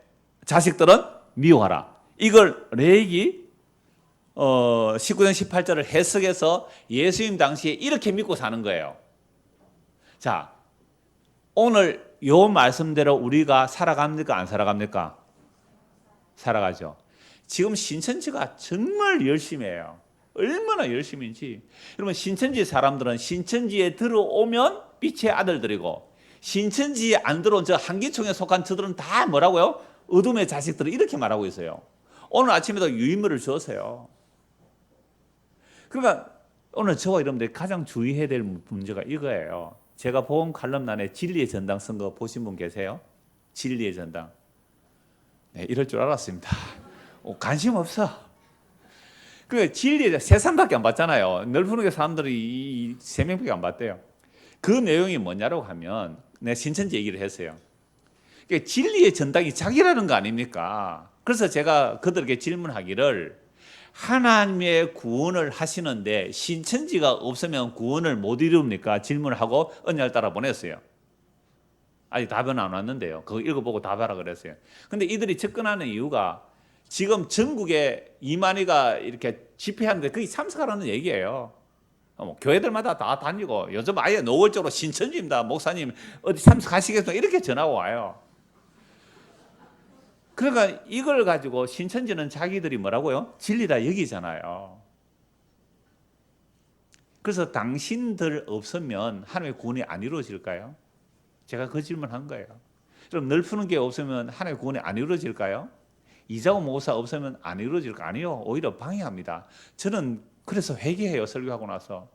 자식들은 미워하라. 이걸 레이기 19장 18절을 해석해서 예수님 당시에 이렇게 믿고 사는 거예요. 자, 오늘 요 말씀대로 우리가 살아갑니까? 안 살아갑니까? 살아가죠. 지금 신천지가 정말 열심히 해요. 얼마나 열심인지. 여러분, 신천지 사람들은 신천지에 들어오면 빛의 아들들이고, 신천지에 안 들어온 저 한기총에 속한 저들은 다 뭐라고요? 어둠의 자식들을 이렇게 말하고 있어요. 오늘 아침에도 유인물을 주었어요. 그러니까 오늘 저와 여러분들이 가장 주의해야 될 문제가 이거예요. 제가 보험 칼럼란에 진리의 전당 쓴 거 보신 분 계세요? 진리의 전당. 네, 이럴 줄 알았습니다. 관심 없어. 그 진리의 세상밖에 안 봤잖아요. 넓은 게 사람들이 3명밖에 안 봤대요. 그 내용이 뭐냐고 하면 내가 신천지 얘기를 했어요. 그러니까 진리의 전당이 자기라는 거 아닙니까? 그래서 제가 그들에게 질문하기를 하나님의 구원을 하시는데 신천지가 없으면 구원을 못 이룹니까? 질문을 하고 언약을 따라 보냈어요. 아직 답은 안 왔는데요. 그거 읽어보고 답하라 그랬어요. 근데 이들이 접근하는 이유가 지금 전국에 이만희가 이렇게 집회하는데 거기 참석하라는 얘기예요. 교회들마다 다 다니고 요즘 아예 노골적으로 신천지입니다. 목사님 어디 참석하시겠습니까? 이렇게 전화가 와요. 그러니까 이걸 가지고 신천지는 자기들이 뭐라고요? 진리다 여기잖아요. 그래서 당신들 없으면 하나님의 구원이 안 이루어질까요? 제가 그 질문한 거예요. 그럼 넓은 게 없으면 하나님의 구원이 안 이루어질까요? 이장호 목사 없으면 안 이루어질까? 아니요. 오히려 방해합니다. 저는 그래서 회개해요. 설교하고 나서.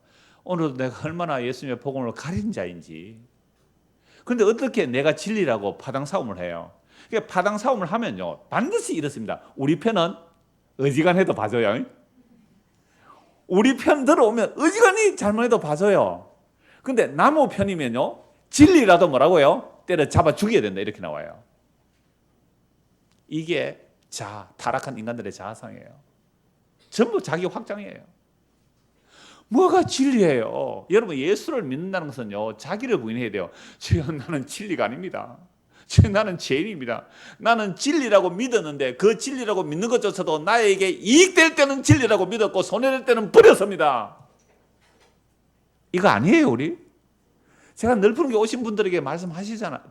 오늘도 내가 얼마나 예수님의 복음을 가린 자인지. 그런데 어떻게 내가 진리라고 파당 싸움을 해요? 그러니까 파당 싸움을 하면요. 반드시 이렇습니다. 우리 편은 어지간해도 봐줘요. 우리 편 들어오면 어지간히 잘못해도 봐줘요. 근데 나무 편이면요. 진리라도 뭐라고요? 때려잡아 죽여야 된다. 이렇게 나와요. 이게 타락한 인간들의 자아상이에요. 전부 자기 확장이에요. 뭐가 진리예요? 여러분, 예수를 믿는다는 것은요, 자기를 부인해야 돼요. 주여, 나는 진리가 아닙니다. 주여, 나는 죄인입니다. 나는 진리라고 믿었는데 그 진리라고 믿는 것조차도 나에게 이익될 때는 진리라고 믿었고 손해될 때는 버렸습니다. 이거 아니에요, 우리? 제가 넓은 게 오신 분들에게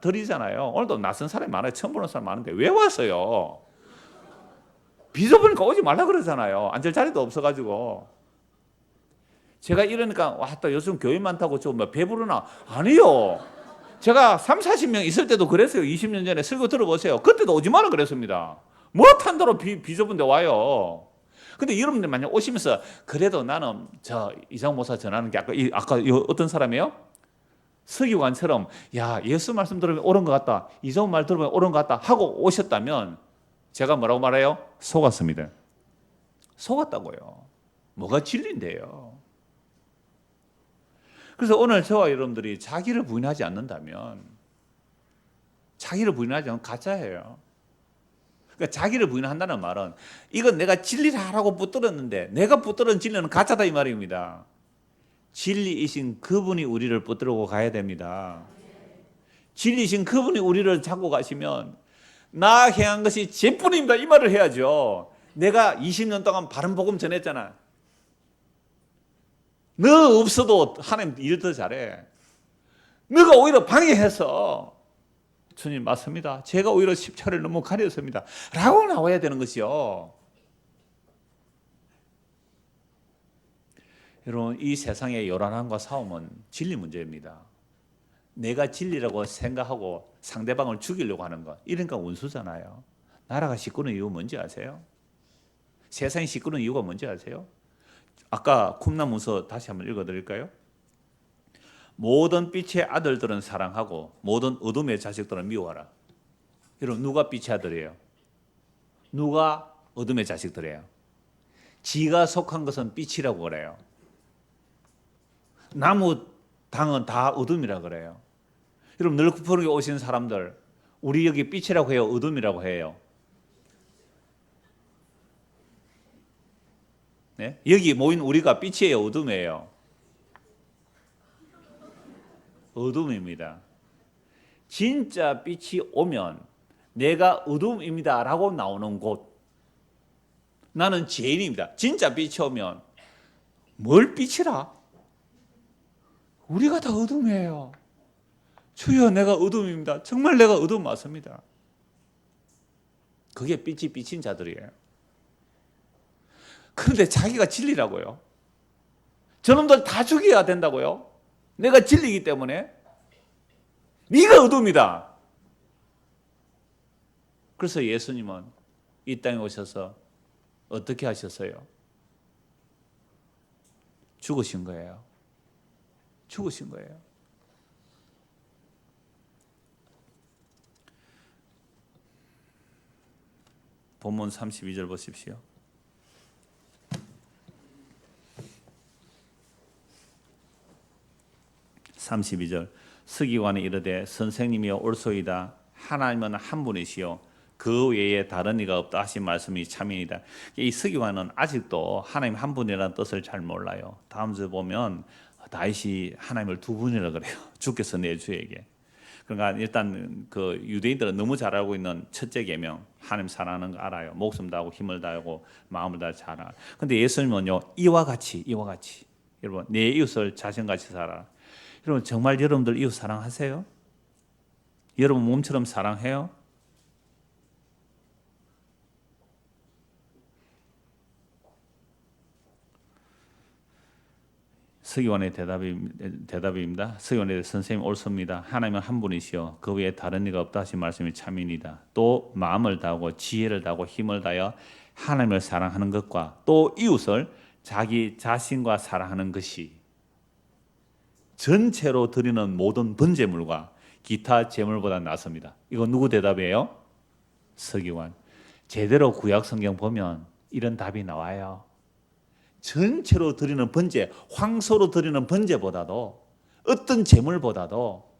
드리잖아요. 오늘도 낯선 사람이 많아요. 처음 보는 사람 많은데 왜 왔어요? 빚어보니까 오지 말라 그러잖아요. 앉을 자리도 없어가지고. 제가 이러니까 또 요즘 교회 많다고 뭐 배부르나? 아니요. 제가 30-40명 있을 때도 그랬어요. 20년 전에 설교 들어보세요. 그때도 오지 마라 그랬습니다. 뭐 탄다로 빚어본 데 와요. 근데 여러분들 만약 오시면서 그래도 나는 이장 목사 전하는 게 아까 어떤 사람이에요? 서기관처럼 야, 예수 말씀 들으면 옳은 것 같다. 이장 말 들으면 옳은 것 같다 하고 오셨다면 제가 뭐라고 말해요? 속았습니다. 속았다고요. 뭐가 진리인데요. 그래서 오늘 저와 여러분들이 자기를 부인하지 않는다면 가짜예요. 그러니까 자기를 부인한다는 말은 이건 내가 진리라고 붙들었는데 내가 붙들은 진리는 가짜다 이 말입니다. 진리이신 그분이 우리를 붙들고 가야 됩니다. 진리이신 그분이 우리를 잡고 가시면 나 행한 것이 죄뿐입니다 이 말을 해야죠. 내가 20년 동안 바른 복음 전했잖아. 너 없어도 하나님 일 더 잘해. 너가 오히려 방해해서 주님 맞습니다. 제가 오히려 십자가를 너무 가렸습니다. 라고 나와야 되는 것이요. 여러분, 이 세상의 요란함과 싸움은 진리 문제입니다. 내가 진리라고 생각하고 상대방을 죽이려고 하는 것, 이러니까 원수잖아요. 나라가 시끄러운 이유 뭔지 아세요? 세상이 시끄러운 이유가 뭔지 아세요? 아까 쿰나문서 다시 한번 읽어드릴까요? 모든 빛의 아들들은 사랑하고 모든 어둠의 자식들은 미워하라. 여러분, 누가 빛의 아들이에요? 누가 어둠의 자식들이에요? 지가 속한 것은 빛이라고 그래요. 나무 당은 다 어둠이라고 그래요. 여러분, 널프르게 오신 사람들, 우리 여기 빛이라고 해요? 어둠이라고 해요? 네? 여기 모인 우리가 빛이에요? 어둠이에요? 어둠입니다. 진짜 빛이 오면 내가 어둠입니다 라고 나오는 곳, 나는 죄인입니다. 진짜 빛이 오면 뭘 빛이라? 우리가 다 어둠이에요. 주여, 내가 어둠입니다. 정말 내가 어둠 맞습니다. 그게 빛이 비친 자들이에요. 그런데 자기가 진리라고요. 저놈들 다 죽여야 된다고요. 내가 진리이기 때문에. 네가 어둠이다. 그래서 예수님은 이 땅에 오셔서 어떻게 하셨어요? 죽으신 거예요. 죽으신 거예요. 본문 32절 보십시오. 32절 서기관이 이르되 선생님이여 옳소이다. 하나님은 한 분이시요 그 외에 다른 이가 없다 하신 말씀이 참이니이다. 이 서기관은 아직도 하나님 한 분이라는 뜻을 잘 몰라요. 다음 주 보면 다윗이 하나님을 두 분이라 그래요. 주께서 내 주에게. 그러니까 일단 그 유대인들은 너무 잘 알고 있는 첫째 계명, 하나님 사랑하는 거 알아요. 목숨 다하고 힘을 다하고 마음을 다해 잘 알아요. 근데 예수님은요, 이와 같이 여러분, 내 이웃을 자신같이 살아라. 여러분, 정말 여러분들 이웃 사랑하세요? 여러분 몸처럼 사랑해요? 서기관의 대답입니다. 서기관의 선생님 옳습니다. 하나님은 한 분이시여 그 외에 다른 이가 없다 하신 말씀이 참입니다. 또 마음을 다하고 지혜를 다하고 힘을 다하여 하나님을 사랑하는 것과 또 이웃을 자기 자신과 사랑하는 것이 전체로 드리는 모든 번제물과 기타 제물보다 낫습니다. 이거 누구 대답이에요? 서기관. 제대로 구약 성경 보면 이런 답이 나와요. 전체로 드리는 번제, 황소로 드리는 번제보다도 어떤 제물보다도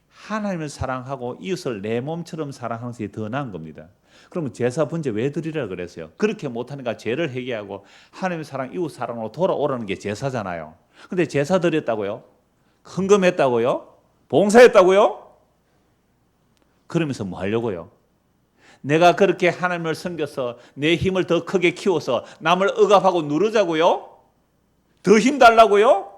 하나님을 사랑하고 이웃을 내 몸처럼 사랑하는 것이 더 나은 겁니다. 그러면 제사 번제 왜 드리라 그랬어요? 그렇게 못하니까 죄를 회개하고 하나님의 사랑, 이웃 사랑으로 돌아오라는 게 제사잖아요. 근데 제사 드렸다고요? 헌금했다고요? 봉사했다고요? 그러면서 뭐 하려고요? 내가 그렇게 하나님을 섬겨서 내 힘을 더 크게 키워서 남을 억압하고 누르자고요? 더 힘 달라고요?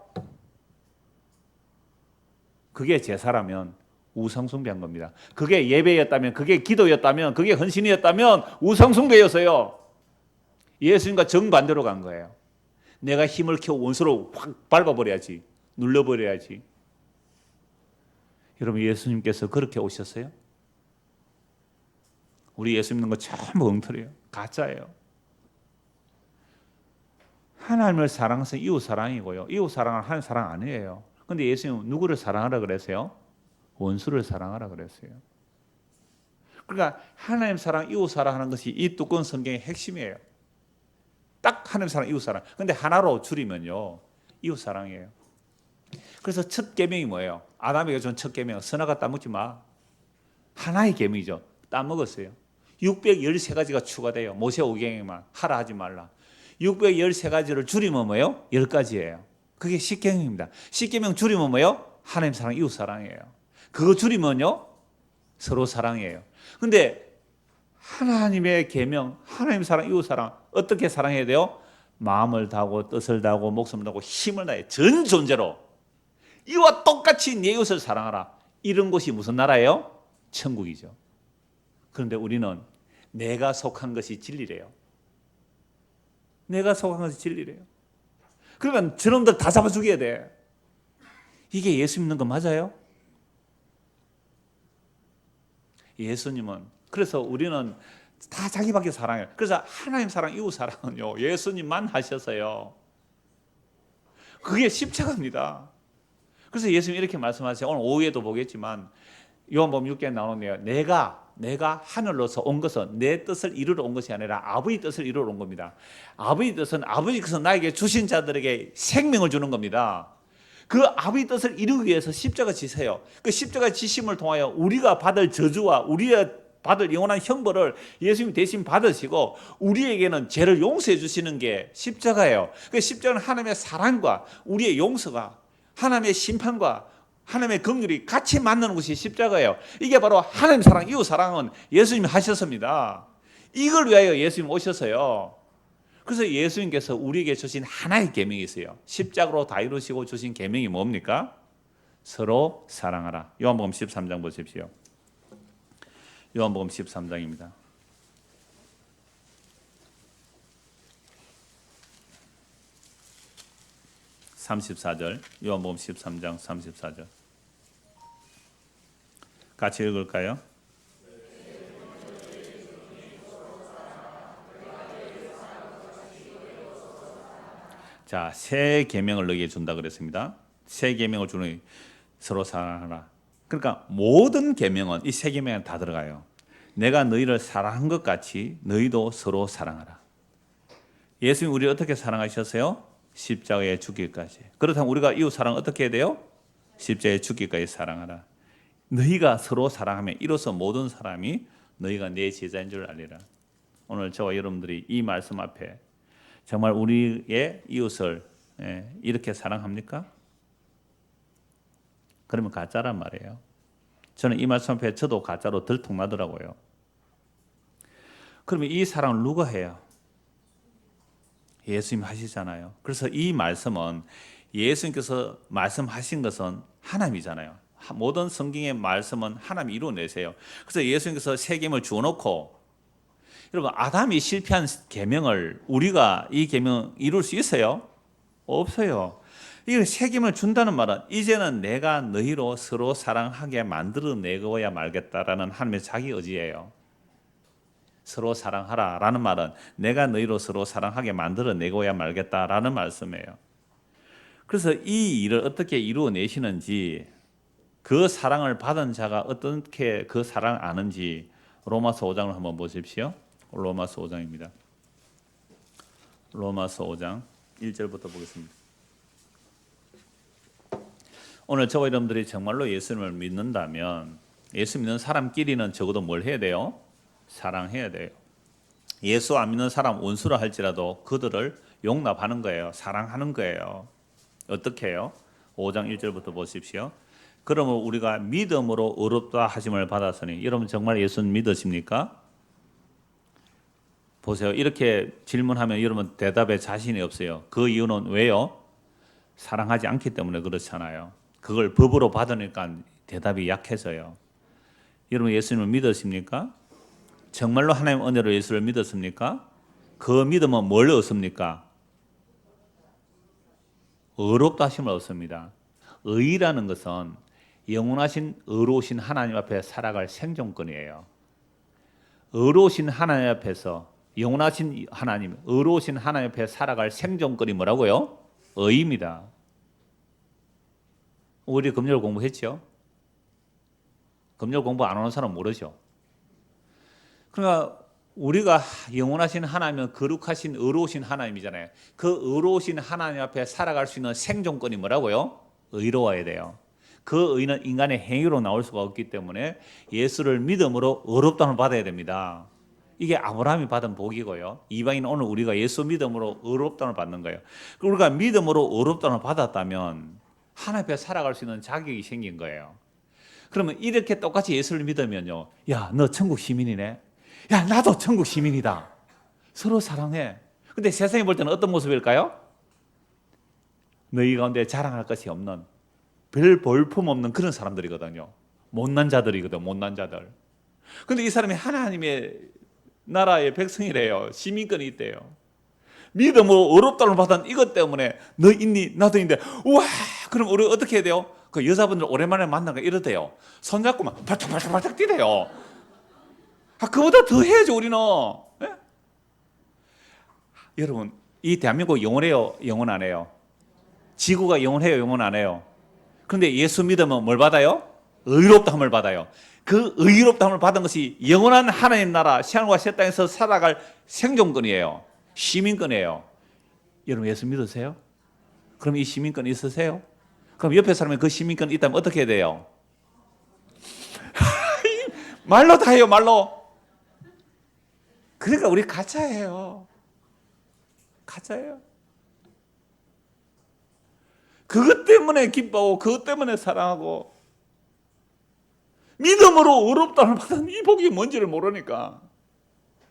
그게 제사라면 우상숭배한 겁니다. 그게 예배였다면, 그게 기도였다면, 그게 헌신이었다면 우상숭배였어요. 예수님과 정반대로 간 거예요. 내가 힘을 키워 원수로 확 밟아버려야지, 눌러버려야지. 여러분, 예수님께서 그렇게 오셨어요? 우리 예수 믿는 거 전부 엉터리예요. 가짜예요. 하나님을 사랑해서 이웃 사랑이고요. 이웃 사랑은 하나님 사랑 아니에요. 근데 예수님은 누구를 사랑하라 그랬어요? 원수를 사랑하라 그랬어요. 그러니까 하나님 사랑, 이웃 사랑하는 것이 이 두꺼운 성경의 핵심이에요. 딱 하나님 사랑, 이웃 사랑. 근데 하나로 줄이면요, 이웃 사랑이에요. 그래서 첫 계명이 뭐예요? 아담에게 준 첫 계명, 선악과 따먹지 마. 하나의 계명이죠. 따먹었어요. 613가지가 추가돼요. 모세오경에만 하라 하지 말라. 613가지를 줄이면 뭐예요? 10가지예요. 그게 십계명입니다. 십계명 줄이면 뭐예요? 하나님 사랑, 이웃 사랑이에요. 그거 줄이면요, 서로 사랑이에요. 근데 하나님의 계명, 하나님 사랑, 이웃 사랑, 어떻게 사랑해야 돼요? 마음을 다하고 뜻을 다하고 목숨을 다하고 힘을 다해 전 존재로 이와 똑같이 내 이웃을 사랑하라. 이런 곳이 무슨 나라예요? 천국이죠. 그런데 우리는 내가 속한 것이 진리래요. 내가 속한 것이 진리래요. 그러면 저놈들 다 잡아 죽여야 돼. 이게 예수 믿는 거 맞아요? 예수님은, 그래서 우리는 다 자기밖에 사랑해요. 그래서 하나님 사랑, 이웃 사랑은요, 예수님만 하셨어요. 그게 십자가입니다. 그래서 예수님이 이렇게 말씀하세요. 오늘 오후에도 보겠지만 요한복음 6장에 나오네요. 내가 하늘로서 온 것은 내 뜻을 이루러 온 것이 아니라 아버지 뜻을 이루러 온 겁니다. 아버지 뜻은 아버지께서 나에게 주신 자들에게 생명을 주는 겁니다. 그 아버지 뜻을 이루기 위해서 십자가 지세요. 그 십자가 지심을 통하여 우리가 받을 저주와 우리가 받을 영원한 형벌을 예수님이 대신 받으시고 우리에게는 죄를 용서해 주시는 게 십자가예요. 그 십자가는 하나님의 사랑과 우리의 용서가, 하나님의 심판과 하나님의 긍휼이 같이 만나는 것이 십자가예요. 이게 바로 하나님 사랑, 이웃 사랑은 예수님이 하셨습니다. 이걸 위하여 예수님 오셨어요. 그래서 예수님께서 우리에게 주신 하나의 계명이 있어요. 십자가로 다 이루시고 주신 계명이 뭡니까? 서로 사랑하라. 요한복음 13장 보십시오. 요한복음 13장입니다. 34절, 요한복음 13장 34절. 같이 읽을까요? 자, 새 계명을 너희에게 준다 그랬습니다. 새 계명을 주는 서로 사랑하라. 그러니까 모든 계명은, 이 새 계명에 다 들어가요. 내가 너희를 사랑한 것 같이 너희도 서로 사랑하라. 예수님 우리를 어떻게 사랑하셨어요? 십자가에 죽기까지. 그렇다면 우리가 이웃 사랑 어떻게 해야 돼요? 십자가에 죽기까지 사랑하라. 너희가 서로 사랑하면 이로써 모든 사람이 너희가 내 제자인 줄 알리라. 오늘 저와 여러분들이 이 말씀 앞에 정말 우리의 이웃을 이렇게 사랑합니까? 그러면 가짜란 말이에요. 저는 이 말씀 앞에 저도 가짜로 들통나더라고요. 그러면 이 사랑을 누가 해요? 예수님 하시잖아요. 그래서 이 말씀은 예수님께서 말씀하신 것은 하나님이잖아요. 모든 성경의 말씀은 하나님이 이루어내세요. 그래서 예수님께서 새 계명을 주어놓고, 여러분 아담이 실패한 계명을 우리가 이 계명 이룰 수 있어요? 없어요. 이 새 계명을 준다는 말은 이제는 내가 너희로 서로 사랑하게 만들어내고야 말겠다라는 하나님의 자기 의지예요. 서로 사랑하라라는 말은 내가 너희로 서로 사랑하게 만들어내고야 말겠다라는 말씀이에요. 그래서 이 일을 어떻게 이루어내시는지, 그 사랑을 받은 자가 어떻게 그 사랑을 아는지 로마서 5장을 한번 보십시오. 로마서 5장입니다. 로마서 5장 1절부터 보겠습니다. 오늘 저와 여러분들이 정말로 예수님을 믿는다면 예수 믿는 사람끼리는 적어도 뭘 해야 돼요? 사랑해야 돼요. 예수 안 믿는 사람 원수라 할지라도 그들을 용납하는 거예요. 사랑하는 거예요. 어떻게 해요? 5장 1절부터 보십시오. 그러면 우리가 믿음으로 의롭다 하심을 받았으니, 여러분 정말 예수는 믿으십니까? 보세요. 이렇게 질문하면 여러분 대답에 자신이 없어요. 그 이유는 왜요? 사랑하지 않기 때문에 그렇잖아요. 그걸 법으로 받으니까 대답이 약해져요. 여러분 예수님을 믿으십니까? 정말로 하나님 은혜로 예수를 믿었습니까? 그 믿음은 뭘 얻습니까? 의롭다 하심을 얻습니다. 의라는 것은 영원하신 의로우신 하나님 앞에 살아갈 생존권이에요. 의로우신 하나님 앞에서, 영원하신 하나님, 의로우신 하나님 앞에 살아갈 생존권이 뭐라고요? 의입니다. 우리 금요일 공부했죠? 금요일 공부 안 하는 사람 모르죠? 그러니까 우리가 영원하신 하나님은 거룩하신 의로우신 하나님이잖아요. 그 의로우신 하나님 앞에 살아갈 수 있는 생존권이 뭐라고요? 의로워야 돼요. 그 의는 인간의 행위로 나올 수가 없기 때문에 예수를 믿음으로 의롭다함을 받아야 됩니다. 이게 아브라함이 받은 복이고요. 이방인 오늘 우리가 예수 믿음으로 의롭다함을 받는 거예요. 우리가 믿음으로 의롭다함을 받았다면 하나님 앞에 살아갈 수 있는 자격이 생긴 거예요. 그러면 이렇게 똑같이 예수를 믿으면요, 야, 너 천국 시민이네. 야, 나도 천국 시민이다. 서로 사랑해. 근데 세상이 볼 때는 어떤 모습일까요? 너희 가운데 자랑할 것이 없는, 별 볼품 없는 그런 사람들이거든요. 못난 자들이거든, 못난 자들. 근데 이 사람이 하나님의 나라의 백성이래요. 시민권이 있대요. 믿음으로 어렵다는 받은 이것 때문에 너 있니? 나도 있는데 우와 그럼 우리 어떻게 해야 돼요? 그 여자분들 오랜만에 만나가 이러대요. 손잡고 막 발탁발탁발탁 뛰대요. 그보다 더 해야죠 우리는. 예? 여러분 이 대한민국 영원해요? 영원 안 해요? 지구가 영원해요? 영원 안 해요? 그런데 예수 믿으면 뭘 받아요? 의롭다함을 받아요. 그 의롭다함을 받은 것이 영원한 하나님 나라 하늘과 새 땅에서 살아갈 생존권이에요. 시민권이에요. 여러분 예수 믿으세요? 그럼 이 시민권 있으세요? 그럼 옆에 사람이 그 시민권 있다면 어떻게 해야 돼요? 말로 다 해요, 말로. 그러니까 우리 가짜예요. 가짜예요. 그것 때문에 기뻐하고 그것 때문에 사랑하고 믿음으로 의롭다함을 받은 이 복이 뭔지를 모르니까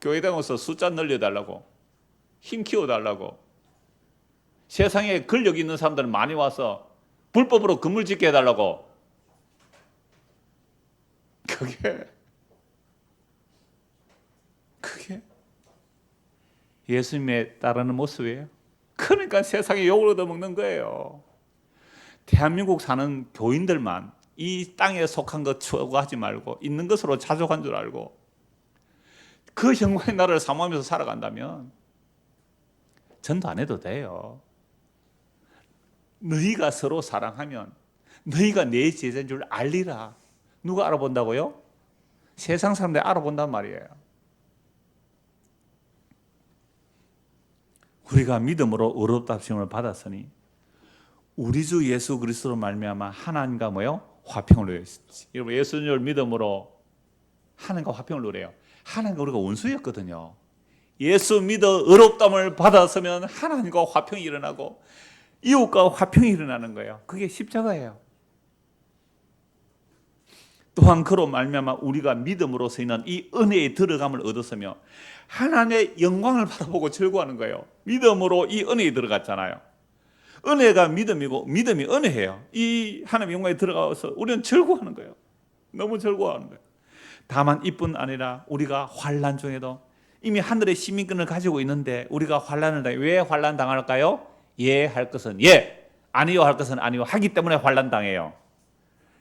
교회당 와서 숫자 늘려달라고 힘 키워달라고 세상에 권력 있는 사람들 많이 와서 불법으로 건물 짓게 해달라고 그게 예수님에 따르는 모습이에요. 그러니까 세상에 욕을 얻어먹는 거예요. 대한민국 사는 교인들만 이 땅에 속한 것 추구하지 말고 있는 것으로 자족한 줄 알고 그 영광의 나라를 사모하면서 살아간다면 전도 안 해도 돼요. 너희가 서로 사랑하면 너희가 내 제자인 줄 알리라. 누가 알아본다고요? 세상 사람들이 알아본단 말이에요. 우리가 믿음으로 의롭다 하심을 받았으니 우리 주 예수 그리스도로 말미암아 하나님과 뭐요? 화평을 누렸지. 여러분 예수님을 믿음으로 하나님과 화평을 누려요. 하나님과 우리가 원수였거든요. 예수 믿어 의롭다함을 받았으면 하나님과 화평이 일어나고 이웃과 화평이 일어나는 거예요. 그게 십자가예요. 또한 그로 말미암아 우리가 믿음으로서 있는 이 은혜의 들어감을 얻었으며 하나님의 영광을 바라보고 즐거워하는 거예요. 믿음으로 이 은혜에 들어갔잖아요. 은혜가 믿음이고 믿음이 은혜예요. 이 하나님의 영광에 들어가서 우리는 즐거워하는 거예요. 너무 즐거워하는 거예요. 다만 이뿐 아니라 우리가 환난 중에도 이미 하늘의 시민권을 가지고 있는데 우리가 환난을 당해. 왜 환난 당할까요? 예 할 것은 예, 아니요 할 것은 아니요 하기 때문에 환난 당해요.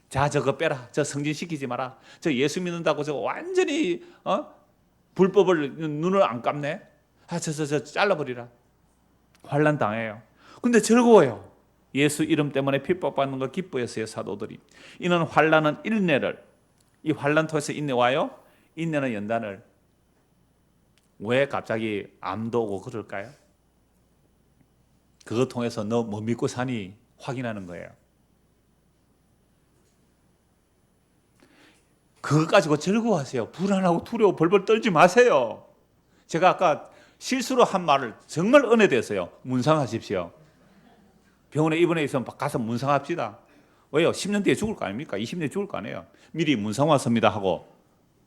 자 저거 빼라, 저 승진시키지 마라, 저 예수 믿는다고 저거 완전히 불법을 눈을 안 감네, 저 잘라버리라. 환난 당해요. 근데 즐거워요. 예수 이름 때문에 핍박받는 걸 기뻐했어요 사도들이. 이는 환난은 인내를, 이 환난 통해서 인내 와요. 인내는 연단을. 왜 갑자기 암도 오고 그럴까요? 그거 통해서 너 뭐 믿고 사니 확인하는 거예요. 그거 가지고 즐거워하세요. 불안하고 두려워 벌벌 떨지 마세요. 제가 아까 실수로 한 말을 정말 은혜됐어요. 문상하십시오. 병원에 입원해 있으면 가서 문상합시다. 왜요? 10년 뒤에 죽을 거 아닙니까? 20년 뒤에 죽을 거 아니에요. 미리 문상 왔습니다 하고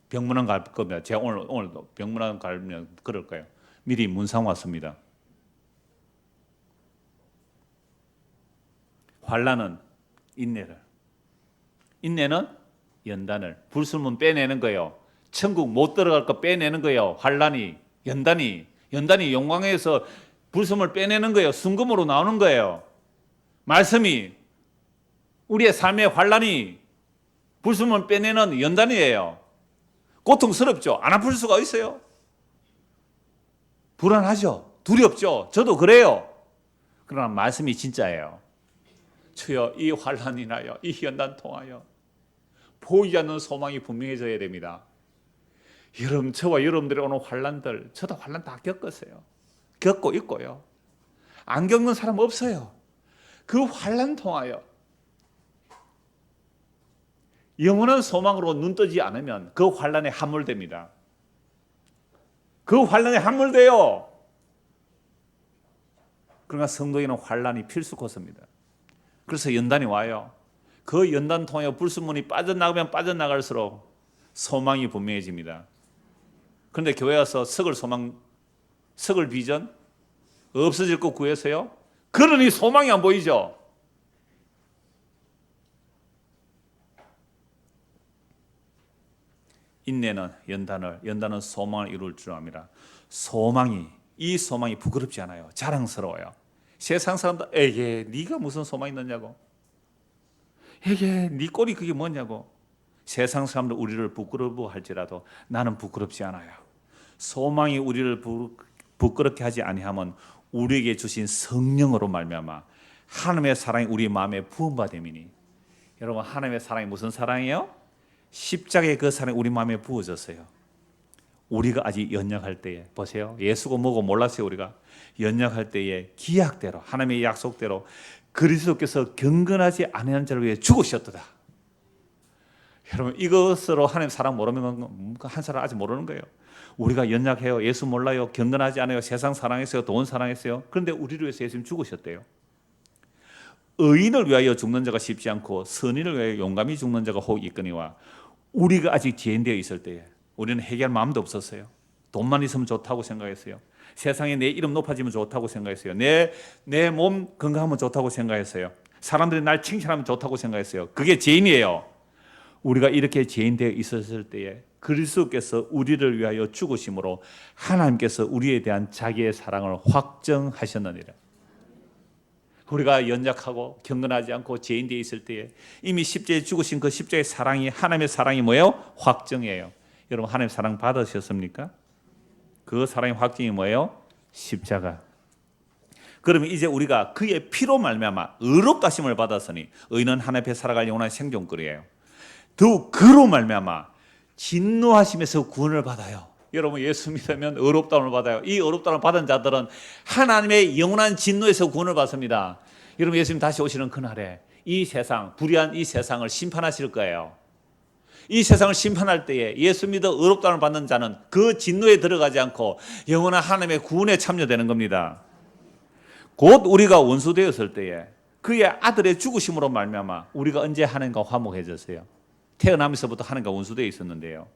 병문안 갈 겁니다. 제가 오늘도 병문안 가면 그럴 거예요. 미리 문상 왔습니다. 환난은 인내를, 인내는 연단을. 불순물 빼내는 거예요. 천국 못 들어갈 거 빼내는 거예요. 환난이, 연단이 영광에서 불순물 빼내는 거예요. 순금으로 나오는 거예요. 말씀이 우리의 삶의 환난이 불순물 빼내는 연단이에요. 고통스럽죠. 안 아플 수가 있어요. 불안하죠. 두렵죠. 저도 그래요. 그러나 말씀이 진짜예요. 주여 이 환난이 인하여 이 연단 통하여 보이지 않는 소망이 분명해져야 됩니다. 여러분, 저와 여러분들이 오는 환난들, 저도 환난 다 겪었어요. 겪고 있고요. 안 겪는 사람 없어요. 그 환난 통하여 영원한 소망으로 눈뜨지 않으면 그 환난에 함몰됩니다. 그 환난에 함몰돼요. 그러나 성도에는 환난이 필수 코스입니다. 그래서 연단이 와요. 그 연단 통하여 불순물이 빠져나가면 빠져나갈수록 소망이 분명해집니다. 그런데 교회 와서 썩을 비전 없어질 것 구해서요. 그러니 소망이 안 보이죠. 인내는 연단을, 연단은 소망을 이룰 줄 압니다. 이 소망이 부끄럽지 않아요. 자랑스러워요. 세상 사람들 에게 네가 무슨 소망이 있느냐고, 에게 네 꼴이 그게 뭐냐고. 세상 사람들 우리를 부끄러워할지라도 나는 부끄럽지 않아요. 소망이 우리를 부끄럽게 하지 아니하면 우리에게 주신 성령으로 말미암아 하나님의 사랑이 우리 마음에 부음받음이니. 여러분, 하나님의 사랑이 무슨 사랑이에요? 십자가의 그 사랑이 우리 마음에 부어졌어요. 우리가 아직 연약할 때에, 보세요, 예수가 뭐고 몰랐어요. 우리가 연약할 때에 기약대로, 하나님의 약속대로 그리스도께서 경건하지 아니한 자를 위해 죽으셨도다. 여러분, 이것으로 하나님 사랑 모르면 한 사람 아직 모르는 거예요. 우리가 연약해요, 예수 몰라요, 경건하지 않아요, 세상 사랑했어요, 돈 사랑했어요. 그런데 우리를 위해서 예수님 죽으셨대요. 의인을 위하여 죽는 자가 쉽지 않고 선인을 위하여 용감히 죽는 자가 혹 있거니와. 우리가 아직 죄인되어 있을 때에 우리는 회개할 마음도 없었어요. 돈만 있으면 좋다고 생각했어요. 세상에 내 이름 높아지면 좋다고 생각했어요. 내 몸 건강하면 좋다고 생각했어요. 사람들이 날 칭찬하면 좋다고 생각했어요. 그게 죄인이에요. 우리가 이렇게 죄인되어 있었을 때에 그리스도께서 우리를 위하여 죽으심으로 하나님께서 우리에 대한 자기의 사랑을 확정하셨느니라. 우리가 연약하고 경건하지 않고 죄인되어 있을 때에 이미 십자가에 죽으신 그 십자가의 사랑이, 하나님의 사랑이 뭐예요? 확정이에요. 여러분, 하나님 사랑 받으셨습니까? 그 사랑의 확정이 뭐예요? 십자가. 그러면 이제 우리가 그의 피로 말미암아 의롭다 하심을 받았으니 의는 하나님 앞에 살아갈 영원한 생존권이에요. 더욱 그로 말미암아 진노하심에서 구원을 받아요. 여러분, 예수 믿으면 의롭다움을 받아요. 이 의롭다움을 받은 자들은 하나님의 영원한 진노에서 구원을 받습니다. 여러분, 예수님 다시 오시는 그날에 이 세상, 불의한 이 세상을 심판하실 거예요. 이 세상을 심판할 때에 예수 믿어 의롭다움을 받는 자는 그 진노에 들어가지 않고 영원한 하나님의 구원에 참여되는 겁니다. 곧 우리가 원수 되었을 때에 그의 아들의 죽으심으로 말미암아 우리가 언제 하나님과 화목해졌어요? 태어나면서부터 하나님과 원수되어 있었는데요.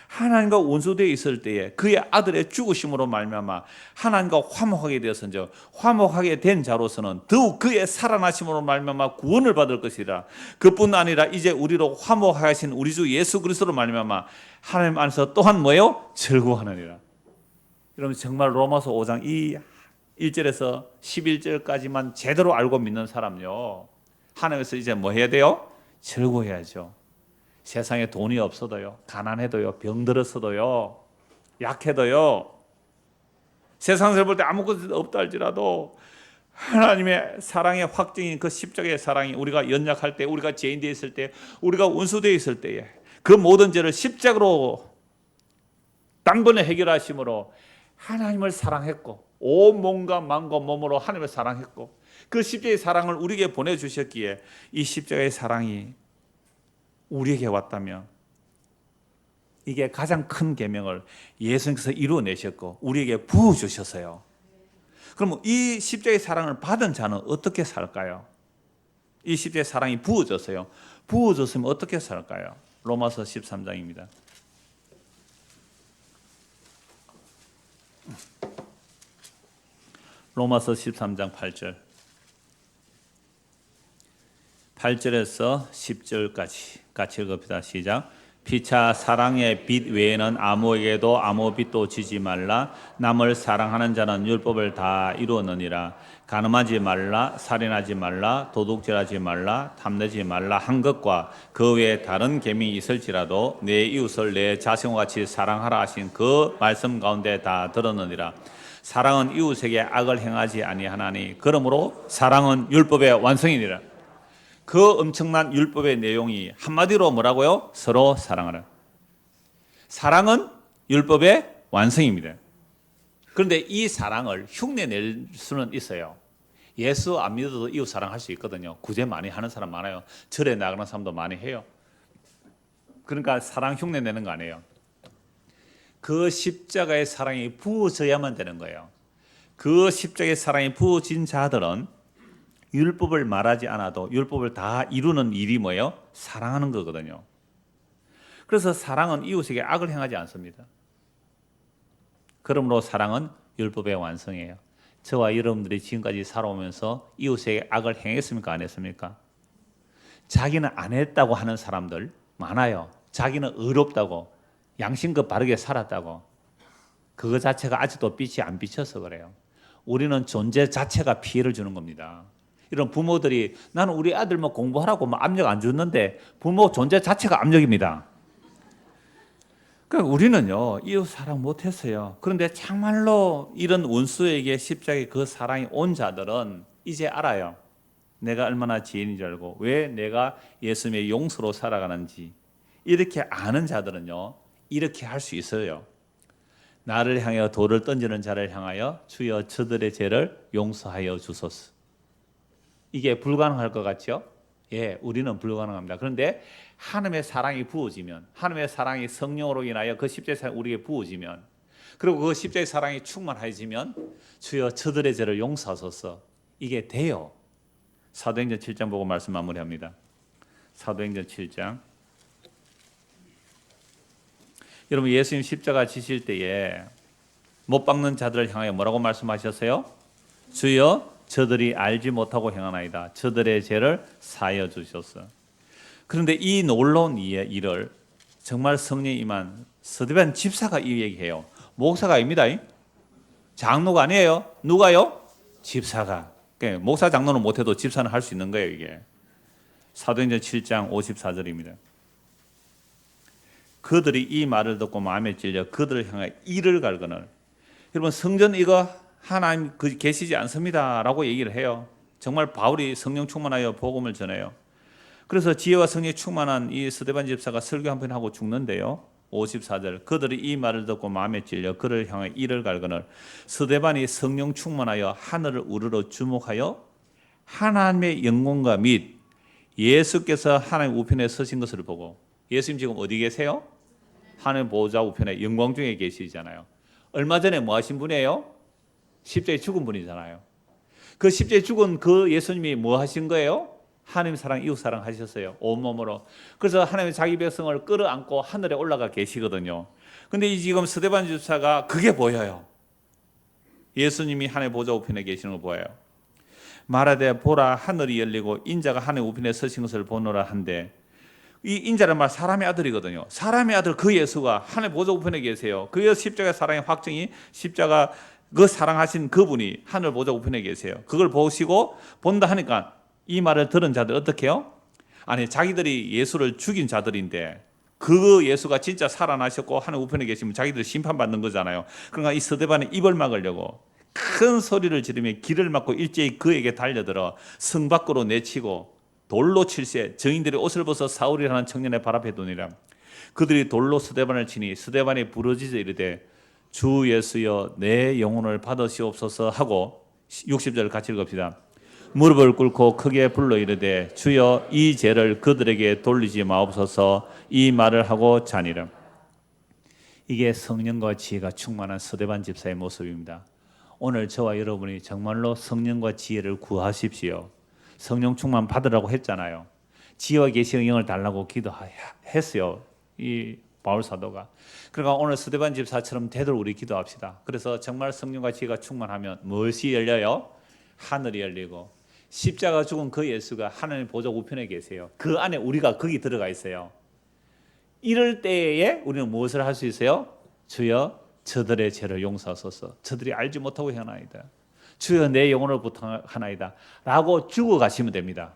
하나님과 원수되어 있을 때에 그의 아들의 죽으심으로 말미암아 하나님과 화목하게 되었은즉 화목하게 된 자로서는 더욱 그의 살아나심으로 말미암아 구원을 받을 것이라. 그뿐 아니라 이제 우리로 화목하신 우리 주 예수 그리스도로 말미암아 하나님 안에서 또한 뭐예요? 즐거워하느니라. 여러분, 정말 로마서 5장 이 1절에서 11절까지만 제대로 알고 믿는 사람요, 하나님께서 이제 뭐 해야 돼요? 즐거워해야죠. 세상에 돈이 없어도요, 가난해도요, 병들었어도요, 약해도요, 세상을 볼 때 아무것도 없다 할지라도 하나님의 사랑의 확증인 그 십자가의 사랑이 우리가 연약할 때, 우리가 죄인되어 있을 때, 우리가 원수되어 있을 때에 그 모든 죄를 십자가로 단번에 해결하심으로 하나님을 사랑했고 온 몸과 마음과 몸으로 하나님을 사랑했고 그 십자가의 사랑을 우리에게 보내주셨기에 이 십자가의 사랑이 우리에게 왔다면 이게 가장 큰 계명을 예수님께서 이루어내셨고 우리에게 부어주셨어요. 그럼 이 십자가의 사랑을 받은 자는 어떻게 살까요? 이 십자가의 사랑이 부어졌어요. 부어졌으면 어떻게 살까요? 로마서 13장입니다. 로마서 13장 8절. 8절에서 10절까지 같이 읽읍시다. 시작. 피차 사랑의 빛 외에는 아무에게도 아무 빛도 지지 말라. 남을 사랑하는 자는 율법을 다 이루었느니라. 간음하지 말라, 살인하지 말라, 도둑질하지 말라, 탐내지 말라 한 것과 그 외에 다른 계명이 있을지라도 내 이웃을 내 자신과 같이 사랑하라 하신 그 말씀 가운데 다 들었느니라. 사랑은 이웃에게 악을 행하지 아니하나니 그러므로 사랑은 율법의 완성이니라. 그 엄청난 율법의 내용이 한마디로 뭐라고요? 서로 사랑하라. 사랑은 율법의 완성입니다. 그런데 이 사랑을 흉내낼 수는 있어요. 예수 안 믿어도 이웃 사랑할 수 있거든요. 구제 많이 하는 사람 많아요. 절에 나가는 사람도 많이 해요. 그러니까 사랑 흉내내는 거 아니에요. 그 십자가의 사랑이 부어져야만 되는 거예요. 그 십자가의 사랑이 부어진 자들은 율법을 말하지 않아도 율법을 다 이루는 일이 뭐예요? 사랑하는 거거든요. 그래서 사랑은 이웃에게 악을 행하지 않습니다. 그러므로 사랑은 율법의 완성이에요. 저와 여러분들이 지금까지 살아오면서 이웃에게 악을 행했습니까? 안 했습니까? 자기는 안 했다고 하는 사람들 많아요. 자기는 의롭다고 양심껏 바르게 살았다고 그거 자체가 아직도 빛이 안 비쳐서 그래요. 우리는 존재 자체가 피해를 주는 겁니다. 이런 부모들이 나는 우리 아들 뭐 공부하라고 뭐 압력 안 줬는데 부모 존재 자체가 압력입니다. 그러니까 우리는요 이웃 사랑 못했어요. 그런데 정말로 이런 원수에게 십자가의 그 사랑이 온 자들은 이제 알아요. 내가 얼마나 죄인인 줄 알고 왜 내가 예수님의 용서로 살아가는지 이렇게 아는 자들은요 이렇게 할 수 있어요. 나를 향하여 돌을 던지는 자를 향하여 주여 저들의 죄를 용서하여 주소서. 이게 불가능할 것 같죠? 예, 우리는 불가능합니다. 그런데 하나님의 사랑이 부어지면, 하나님의 사랑이 성령으로 인하여 그 십자가의 사랑이 우리에게 부어지면, 그리고 그 십자가의 사랑이 충만해지면 주여 저들의 죄를 용서하소서. 이게 돼요. 사도행전 7장 보고 말씀 마무리합니다. 사도행전 7장. 여러분 예수님 십자가 지실 때에 못 박는 자들을 향하여 뭐라고 말씀하셨어요? 주여 저들이 알지 못하고 행하나이다. 저들의 죄를 사하여 주소서. 그런데 이 놀라운 일을 정말 성령이 임한 스데반 집사가 이 얘기해요. 목사가 아닙니다. 장로가 아니에요. 누가요? 집사가. 그러니까 목사 장로는 못해도 집사는 할 수 있는 거예요. 이게 사도행전 7장 54절입니다. 그들이 이 말을 듣고 마음에 찔려 그들을 향해 이를 갈거늘. 여러분 성전 이거 하나님 계시지 않습니다 라고 얘기를 해요. 정말 바울이 성령 충만하여 복음을 전해요. 그래서 지혜와 성령이 충만한 이 스데반 집사가 설교 한 편 하고 죽는데요. 54절 그들이 이 말을 듣고 마음에 찔려 그를 향해 이를 갈거늘. 스데반이 성령 충만하여 하늘을 우러러 주목하여 하나님의 영광과 및 예수께서 하나님 우편에 서신 것을 보고. 예수님 지금 어디 계세요? 하나님 보좌 우편에 영광 중에 계시잖아요. 얼마 전에 뭐 하신 분이에요? 십자가에 죽은 분이잖아요. 그 십자가에 죽은 그 예수님이 뭐 하신 거예요? 하나님 사랑, 이웃 사랑 하셨어요. 온몸으로. 그래서 하나님의 자기 백성을 끌어안고 하늘에 올라가 계시거든요. 근데 이 지금 스데반 집사가 그게 보여요. 예수님이 하나님의 보좌 우편에 계시는 거 보여요. 말하되 보라 하늘이 열리고 인자가 하나님의 우편에 서신 것을 보노라 한데 이 인자란 말 사람의 아들이거든요. 사람의 아들 그 예수가 하나님의 보좌 우편에 계세요. 그 십자가 사랑의 확증이 십자가 그 사랑하신 그분이 하늘 보좌 우편에 계세요. 그걸 보시고 본다 하니까 이 말을 들은 자들 어떻게 해요? 아니 자기들이 예수를 죽인 자들인데 그 예수가 진짜 살아나셨고 하늘 우편에 계시면 자기들 심판받는 거잖아요. 그러니까 이 스데반의 입을 막으려고 큰 소리를 지르며 길을 막고 일제히 그에게 달려들어 성 밖으로 내치고 돌로 칠세 정인들이 옷을 벗어 사울이라는 청년의 발 앞에 두니라. 그들이 돌로 스데반을 치니 스데반이 부러지져 이르되 주 예수여 내 영혼을 받으시옵소서 하고 60절 같이 읽읍시다. 무릎을 꿇고 크게 불러 이르되 주여 이 죄를 그들에게 돌리지 마옵소서. 이 말을 하고 자니라. 이게 성령과 지혜가 충만한 스데반 집사의 모습입니다. 오늘 저와 여러분이 정말로 성령과 지혜를 구하십시오. 성령 충만 받으라고 했잖아요. 지혜와 계시의 영을 달라고 기도했어요. 이 바울 사도가. 그러니까 오늘 스데반 집사처럼 되도록 우리 기도합시다. 그래서 정말 성령과 지혜가 충만하면 무엇이 열려요? 하늘이 열리고 십자가 죽은 그 예수가 하나님 보좌 우편에 계세요. 그 안에 우리가 거기 들어가 있어요. 이럴 때에 우리는 무엇을 할 수 있어요? 주여 저들의 죄를 용서하소서. 저들이 알지 못하고 행하나이다. 주여 내 영혼을 부탁하나이다 라고 죽어가시면 됩니다.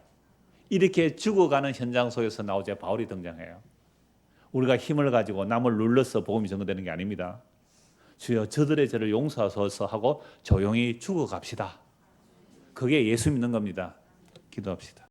이렇게 죽어가는 현장 속에서 나오자 바울이 등장해요. 우리가 힘을 가지고 남을 눌러서 복음이 전거되는 게 아닙니다. 주여 저들의 죄를 용서하소서 하고 조용히 죽어갑시다. 그게 예수 믿는 겁니다. 기도합시다.